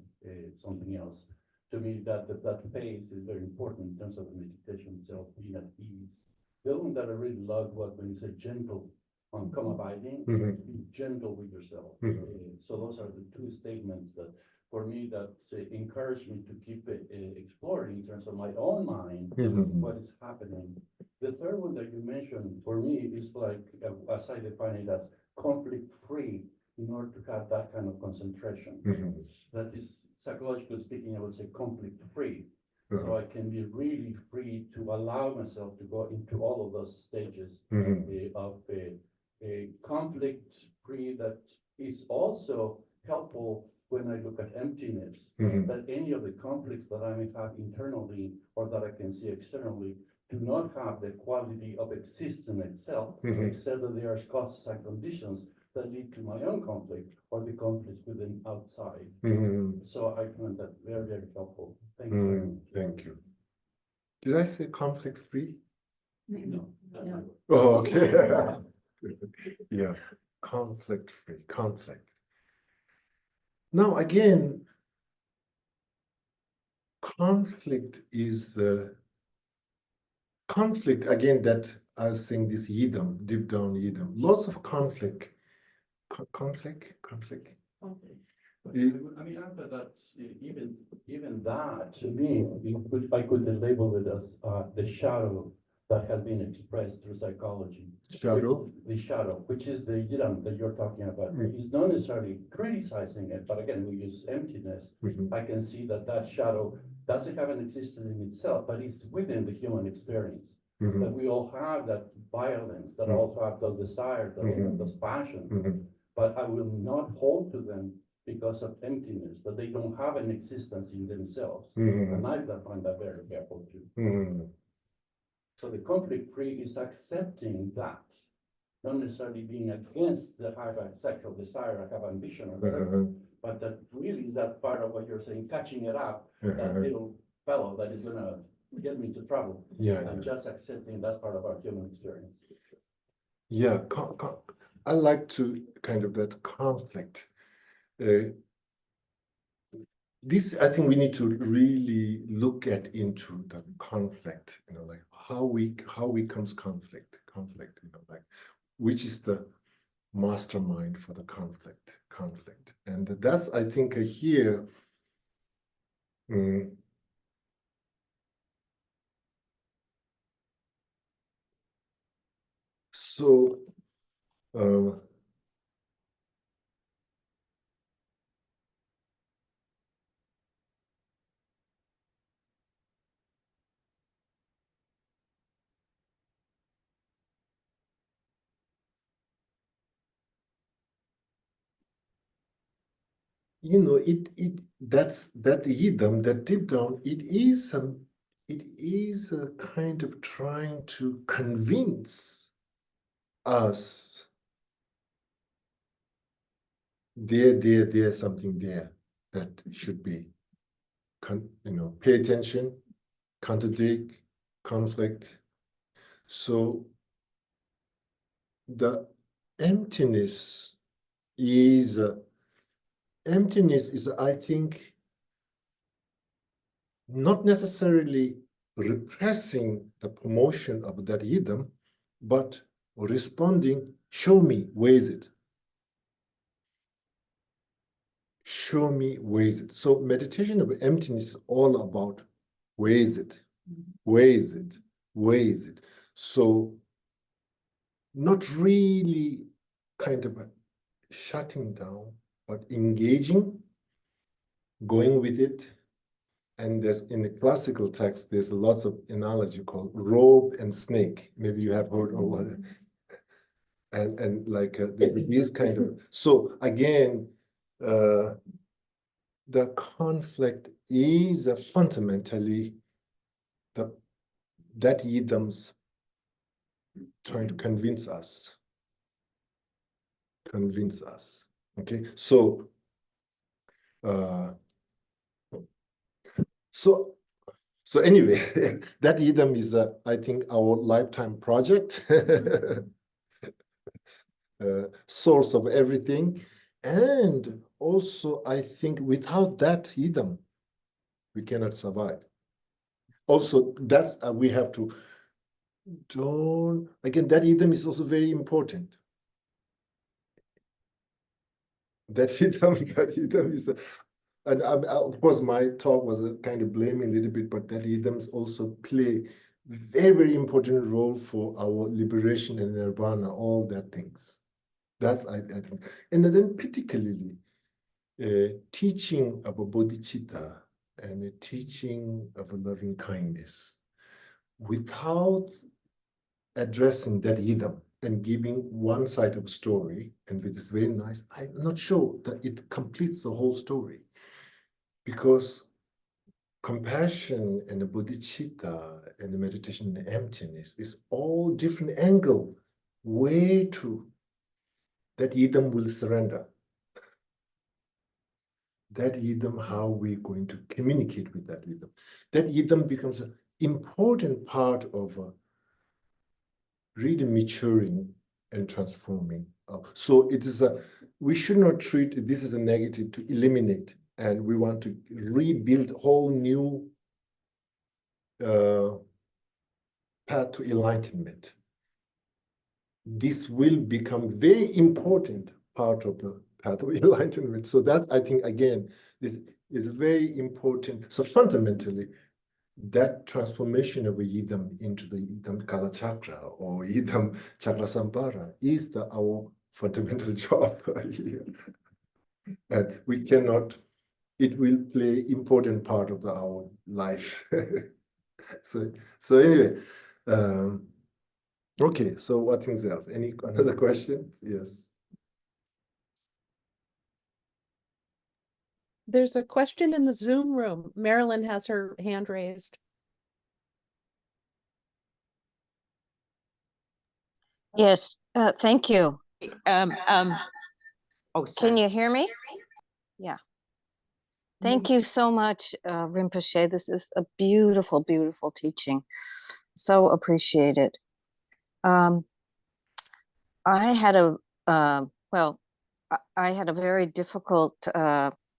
something else. To me, that phase is very important in terms of the meditation itself, being at ease. The other one that I really loved was when you said gentle on come abiding, be gentle with yourself. So those are the two statements that, for me, that encouraged me to keep exploring in terms of my own mind, what is happening. The third one that you mentioned, for me, is like, as I define it, as conflict-free in order to have that kind of concentration. That is, psychologically speaking, I would say conflict-free. So I can be really free to allow myself to go into all of those stages of a conflict-free that is also helpful when I look at emptiness, that any of the conflicts that I may have internally or that I can see externally do not have the quality of existence itself, except that there are causes and conditions that lead to my own conflict or the conflicts within outside. So I find that very, very helpful. Thank you very much. Thank you. Did I say conflict-free? No. Oh, okay. Yeah, conflict-free, conflict. Now, again, conflict is conflict, again, that I was saying this yidam, deep down yidam, lots of conflict. Conflict. I mean, after that, even that, to me, I could label it as the shadow that has been expressed through psychology. Shadow? The shadow, which is the yidam that you're talking about. It's not necessarily criticizing it, but again, we use emptiness. I can see that shadow doesn't have an existence in itself, but it's within the human experience. That we all have that violence, that also have those desires, that have those passions. But I will not hold to them because of emptiness, that they don't have an existence in themselves. And I find that very careful too. So the conflict-free is accepting that, not necessarily being against the I have a sexual desire, I have ambition or whatever, but that really is that part of what you're saying, catching it up, that little fellow that is gonna get me into trouble. Yeah. And just accepting that's part of our human experience. Yeah, I like to kind of that conflict. This, I think we need to really look at into the conflict, you know, like how comes conflict, you know, like which is the mastermind for the conflict. And that's, I think, here, so, you know, that's that yidam, that deep down, it is a kind of trying to convince us there's something there that should be, you know, pay attention, contradict, conflict. So the emptiness is, I think, not necessarily repressing the promotion of that yidam, but responding, show me, where is it? Show me, where is it? So meditation of emptiness is all about where is it? Where is it? Where is it? So not really kind of shutting down, but engaging, going with it. And there's, in the classical text, there's lots of analogy called rope and snake. Maybe you have heard of what. And like these kind of, so again, the conflict is fundamentally that yidam's trying to convince us. Okay, so so anyway, that yidam is, I think, our lifetime project, source of everything. And also, I think without that yidam, we cannot survive. Also, that's, we have to, again, that yidam is also very important. That yidam is, and of course, my talk was a kind of blaming a little bit, but that yidams also play very, very important role for our liberation and nirvana, all that things. That's, I think. And then particularly, teaching of a bodhicitta and a teaching of a loving kindness without addressing that yidam and giving one side of a story, and which is very nice, I'm not sure that it completes the whole story. Because compassion and the bodhicitta and the meditation and emptiness is all different angle way to that yidam will surrender. That yidam, how we're going to communicate with that yidam. That yidam becomes an important part of really maturing and transforming. So it is we should not treat this as a negative to eliminate, and we want to rebuild a whole new path to enlightenment. This will become very important part of the path of enlightenment. So that's, I think, again, this is very important. So fundamentally, that transformation of a yidam into the yidam kala chakra or yidam chakra sampara is our fundamental job here. And we cannot, it will play important part of our life. So anyway, okay, so what else? Any other questions? Yes. There's a question in the Zoom room. Marilyn has her hand raised. Yes, thank you. Oh, Can sorry. you hear me? Yeah. Thank you so much, Rinpoche. This is a beautiful, beautiful teaching. So appreciate it. I had a well, I had a very difficult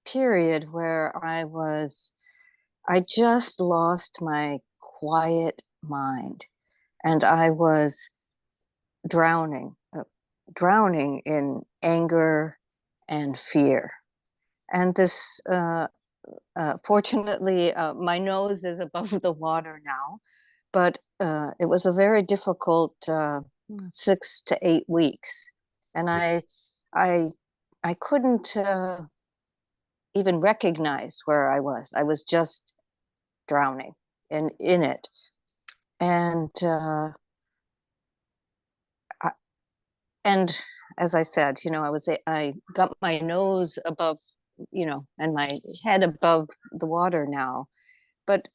period where I just lost my quiet mind, and I was drowning in anger and fear. And this, fortunately, my nose is above the water now, but it was a very difficult 6 to 8 weeks, and I couldn't even recognize where I was. I was just drowning in it, and and as I said, I got my nose above, and my head above the water now. But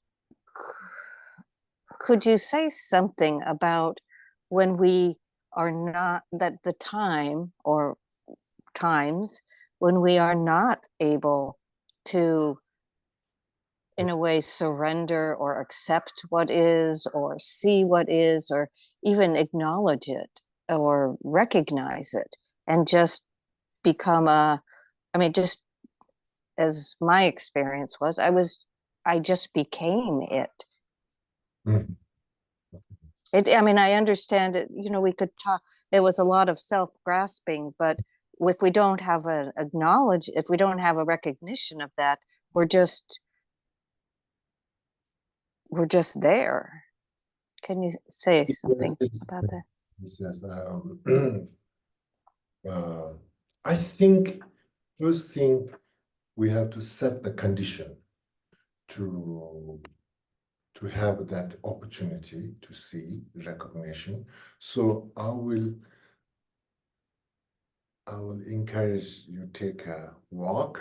could you say something about when we are not, that the time or times when we are not able to, in a way, surrender or accept what is, or see what is, or even acknowledge it or recognize it, and just become just as my experience was, I just became it. Mhm. I understand it, we could talk, there was a lot of self-grasping, but if we don't have if we don't have a recognition of that, we're just there. Can you say something about that? Yes, I think first thing we have to set the condition to have that opportunity to see recognition. So I will encourage you take a walk,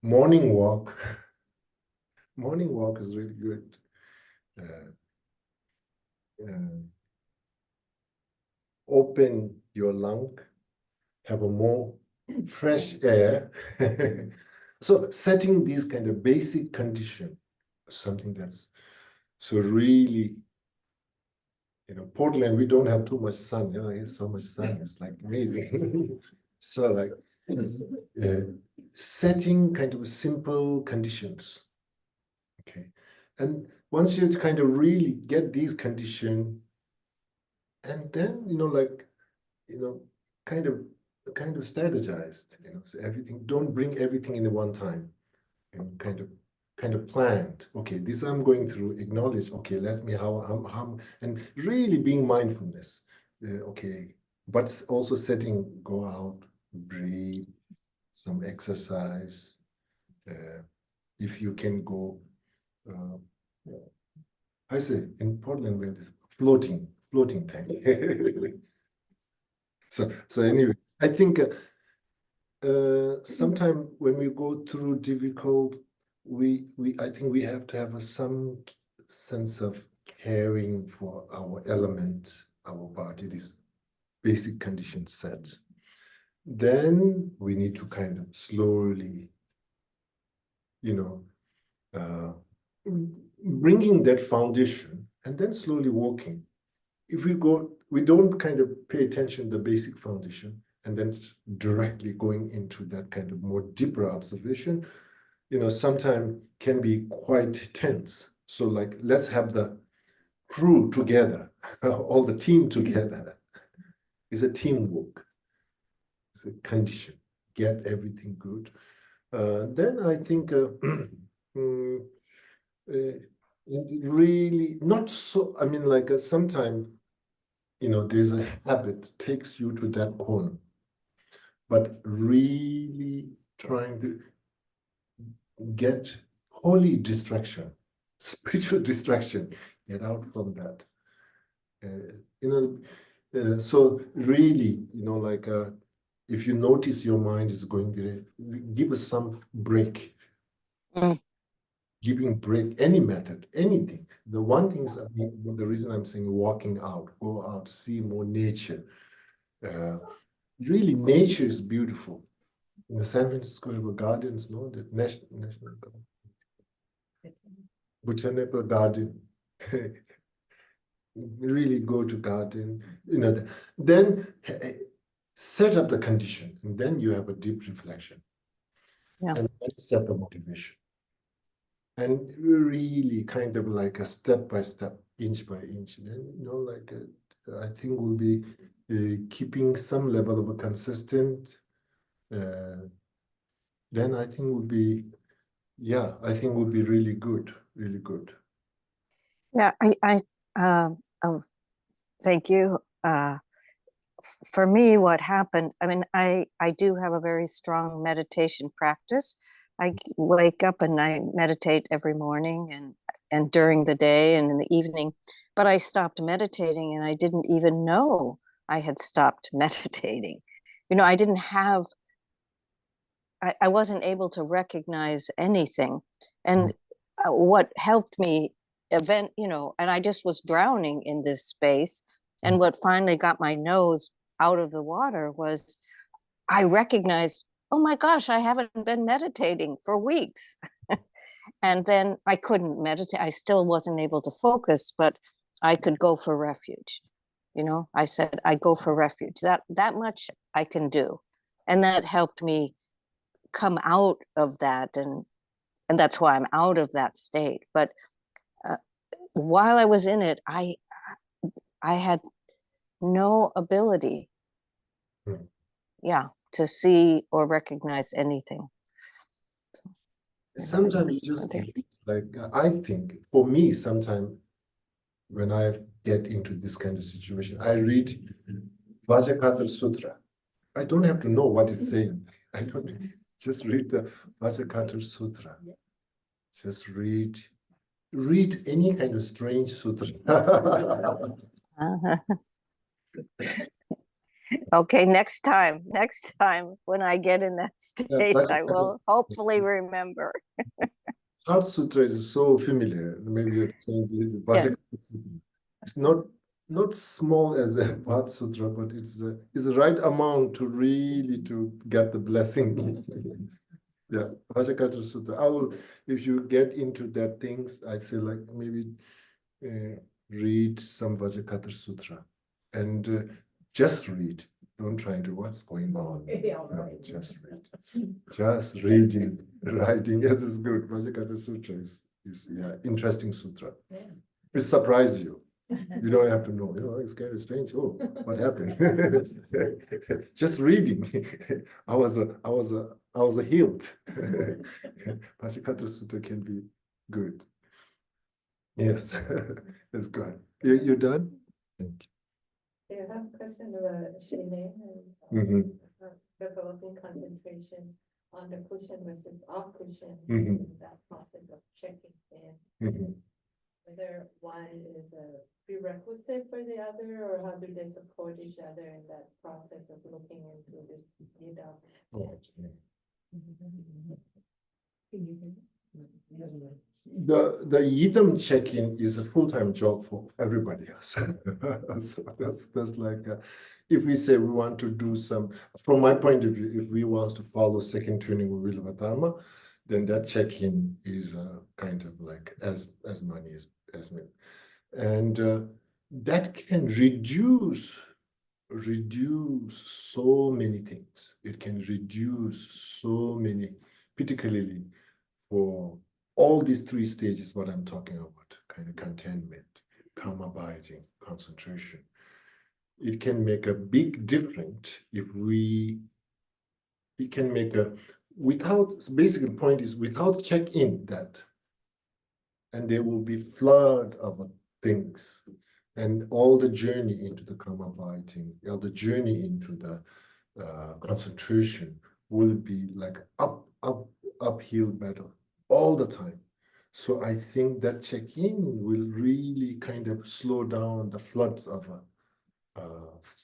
morning walk. Morning walk is really good. Open your lung, have a more fresh air. So setting these kind of basic condition, something that's so really, Portland, we don't have too much sun. It's so much sun. It's like amazing. So like setting kind of simple conditions. Okay. And once you kind of really get these conditions, and then, kind of strategized, so everything, don't bring everything in at one time, and kind of planned. Okay, this I'm going through, acknowledge, okay, let me how and really being mindfulness. Okay, but also setting, go out, breathe, some exercise. If you can go, I say in Portland we have this floating tank. So anyway, I think sometime when we go through difficult, I think we have to have some sense of caring for our element, our body, this basic condition set. Then we need to kind of slowly, bringing that foundation, and then slowly walking. If we don't kind of pay attention to the basic foundation, and then directly going into that kind of more deeper observation, sometimes can be quite tense. So like, let's have the crew together, all the team together. It's a teamwork. It's a condition. Get everything good. Then I think really not so, sometimes, there's a habit takes you to that corner, but really trying to get holy distraction, spiritual distraction, get out from that. So really, if you notice your mind is going there, give us some break. Giving break, any method, anything. The one thing is, the reason I'm saying walking out, go out, see more nature. Really, nature is beautiful. In the San Francisco River Gardens, no, the national garden, botanical garden. Really go to garden, then set up the condition, and then you have a deep reflection. Yeah. And then set the motivation. And really kind of like a step by step, inch by inch. Then, like I think we'll be keeping some level of a consistent. Then I think will be, yeah, I think will be really good, really good. Yeah, thank you. For me, what happened, I mean, I do have a very strong meditation practice. I wake up and I meditate every morning and during the day and in the evening, but I stopped meditating and I didn't even know I had stopped meditating. I didn't have, I wasn't able to recognize anything. And what helped me and I just was drowning in this space. And what finally got my nose out of the water was I recognized, oh my gosh, I haven't been meditating for weeks. And then I couldn't meditate. I still wasn't able to focus, but I could go for refuge. I said, I go for refuge. That much I can do. And that helped me come out of that. And that's why I'm out of that state. But while I was in it, I had no ability, to see or recognize anything. Sometimes you just like, I think for me, sometimes when I get into this kind of situation, I read Vajrakata Sutra. I don't have to know what it's saying. I don't just read the Vajrakata Sutra. Just read any kind of strange sutra. Okay, next time when I get in that state, I will hopefully remember. Heart Sutra is so familiar. Maybe you're saying Vajrakata Sutra. It's not small as a Heart Sutra, but it's the right amount to really to get the blessing. Yeah, Vajrakata Sutra. I will, if you get into that things, I'd say like maybe read some Vajrakata Sutra and just read. Don't try to what's going on. No, just read. Just reading, writing. Yes, is good. Vajrakata Sutra is interesting sutra. It surprises you. You don't have to know. It's kind of strange. Oh, what happened? Just reading. I was healed. Vajrakata Sutra can be good. Yes, that's good. You done? Thank Yeah, I have a question about Shane Mhm. and developing concentration on the cushion versus off cushion. Mhm. In that process of checking in, you. whether one is a prerequisite for the other, or how do they support each other in that process of looking into this, Oh, okay. The Yidam check-in is a full-time job for everybody else. So that's like if we say we want to do some, from my point of view, if we want to follow second tuning with Dharma, then that check-in is kind of like as money as me, and that can reduce so many things. It can reduce so many, particularly for all these three stages, what I'm talking about, kind of contentment, calm abiding, concentration. It can make a big difference if it can make basically the point is without check-in that, and there will be flood of things and all the journey into the calm abiding, all the journey into the concentration will be like uphill battle all the time. So I think that check-in will really kind of slow down the floods of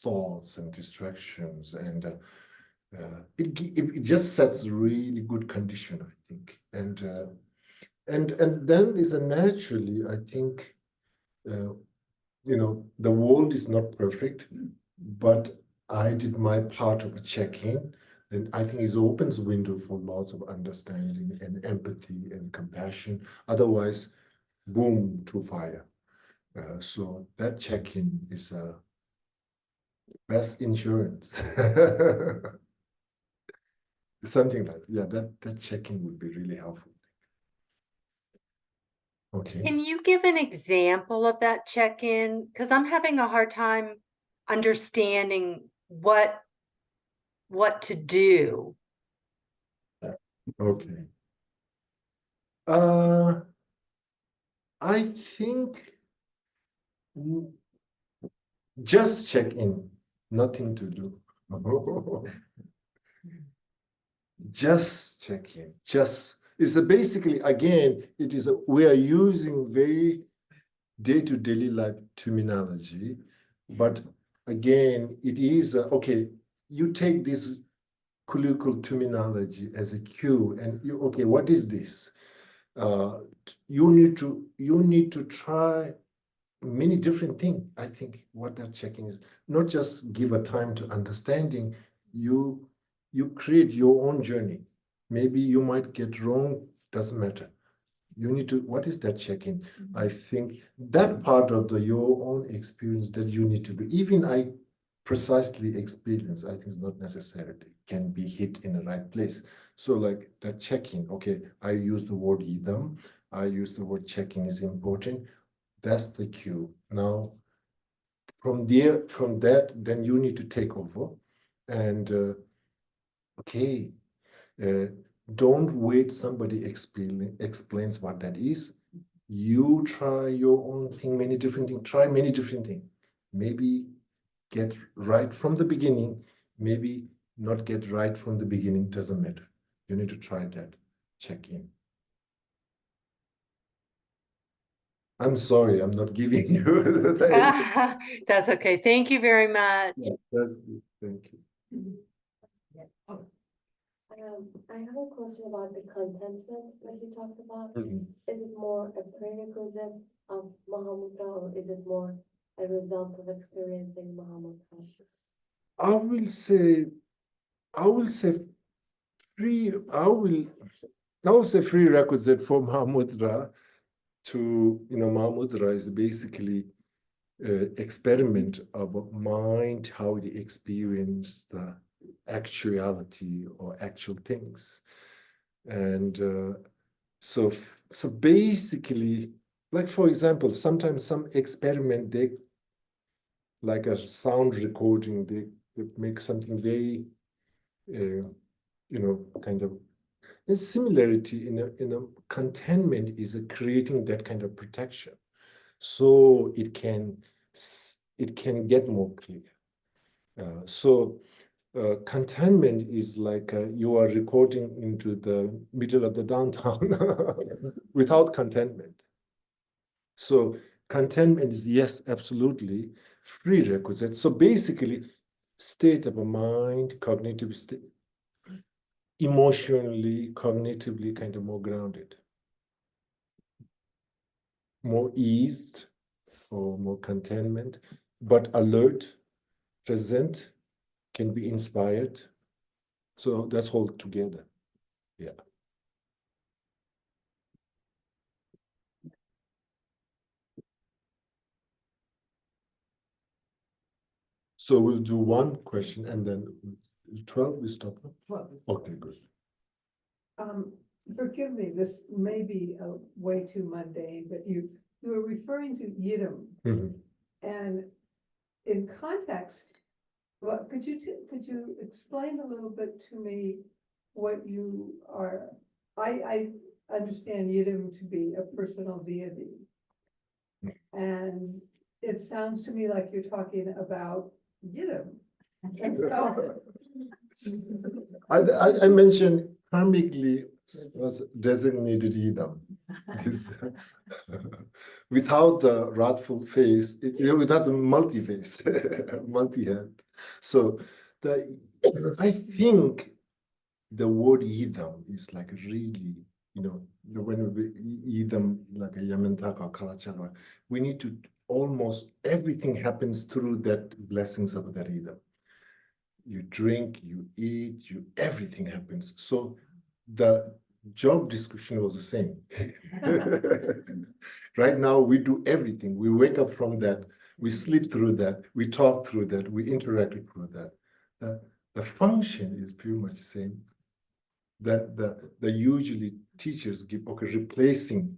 thoughts and distractions, and it just sets a really good condition, I think. And then is a naturally, I think, the world is not perfect, but I did my part of a check-in. And I think it opens window for lots of understanding and empathy and compassion. Otherwise, boom, to fire. So that check-in is best insurance. Something like, yeah, that check-in would be really helpful. Okay. Can you give an example of that check-in? Because I'm having a hard time understanding what to do. Okay. I think just check in, nothing to do. Just check in. It's basically, again, we are using very day-to-day life terminology, but again, it is okay. You take this colloquial terminology as a cue, and okay, what is this? You need to try many different things. I think what that checking is not just give a time to understanding. You create your own journey. Maybe you might get wrong, doesn't matter. You need to, what is that check-in? I think that part of your own experience that you need to be, even I precisely experience, I think is not necessarily can be hit in the right place. So like that check-in, okay, I use the word idam, I use the word check-in is important. That's the cue. Now, from that, then you need to take over and okay, don't wait somebody explains what that is. You try your own thing, many different things, try many different things. Maybe get right from the beginning, maybe not get right from the beginning, doesn't matter. You need to try that, check in. I'm sorry, I'm not giving you the That's okay. Thank you very much. yeah, that's good. Thank you. I have a question about the contentment that you talked about. Mhm. Is it more a prerequisite of Mahamudra, or is it more a result of experiencing Mahamudra? I will say I will say prerequisite for Mahamudra Mahamudra is basically experiment of mind, how it experience the actuality or actual things. And so basically, like for example, sometimes some experiment, they like a sound recording, they make something very, kind of, a similarity in a contentment is creating that kind of protection. So it can get more clear. Contentment is like you are recording into the middle of the downtown without contentment. So contentment is, yes, absolutely prerequisite. So basically, state of a mind, cognitive state, emotionally, cognitively kind of more grounded, more eased, or more contentment, but alert, present, can be inspired. So that's all together. Yeah. So we'll do one question and then 12 we stop. Well, Okay, good. forgive me, this may be way too mundane, but you were referring to Yidam, Mhm. and in context, well, could you explain a little bit to me what you are? I understand Yidam to be a personal deity, and it sounds to me like you're talking about Yidam. And so, I mentioned karmically was designated Idam. Without the wrathful face, without the multi-face, multi-head. So I think the word Idam is like really, when we Idam, like a Yamantaka Kalachakra, we need to almost everything happens through that blessings of that Idam. you drink, you eat, everything happens. So the job description was the same. Right now, we do everything. We wake up from that, we sleep through that, we talk through that, we interact through that. The function is pretty much the same. That the usually teachers give, okay, replacing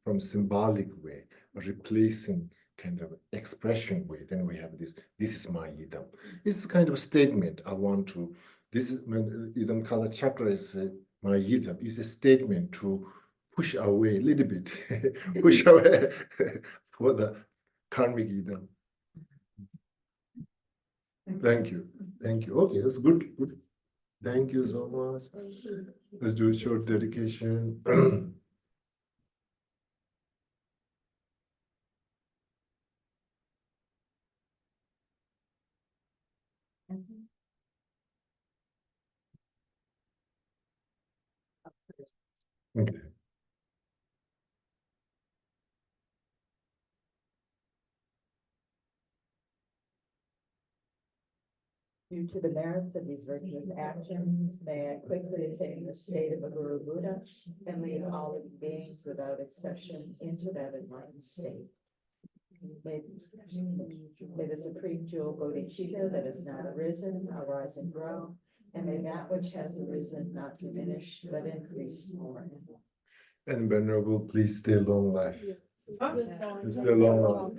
from symbolic way, replacing kind of expression way. Then we have this is my idam. This is kind of a statement I want to, this is idam kala chakra is my idam, is a statement to push away a little bit, push away for the karmic idam. Thank you. Thank you. Okay, that's good. Good. Thank you so much. Let's do a short dedication. Okay. Due to the merits of these virtuous actions, may I quickly attain the state of a Guru Buddha and lead all living beings without exception into that enlightened state. May the supreme jewel Bodhicitta that has not arisen arise and grow, and may that which has arisen not diminish but increase more. And Venerable, please stay long life. Stay long life.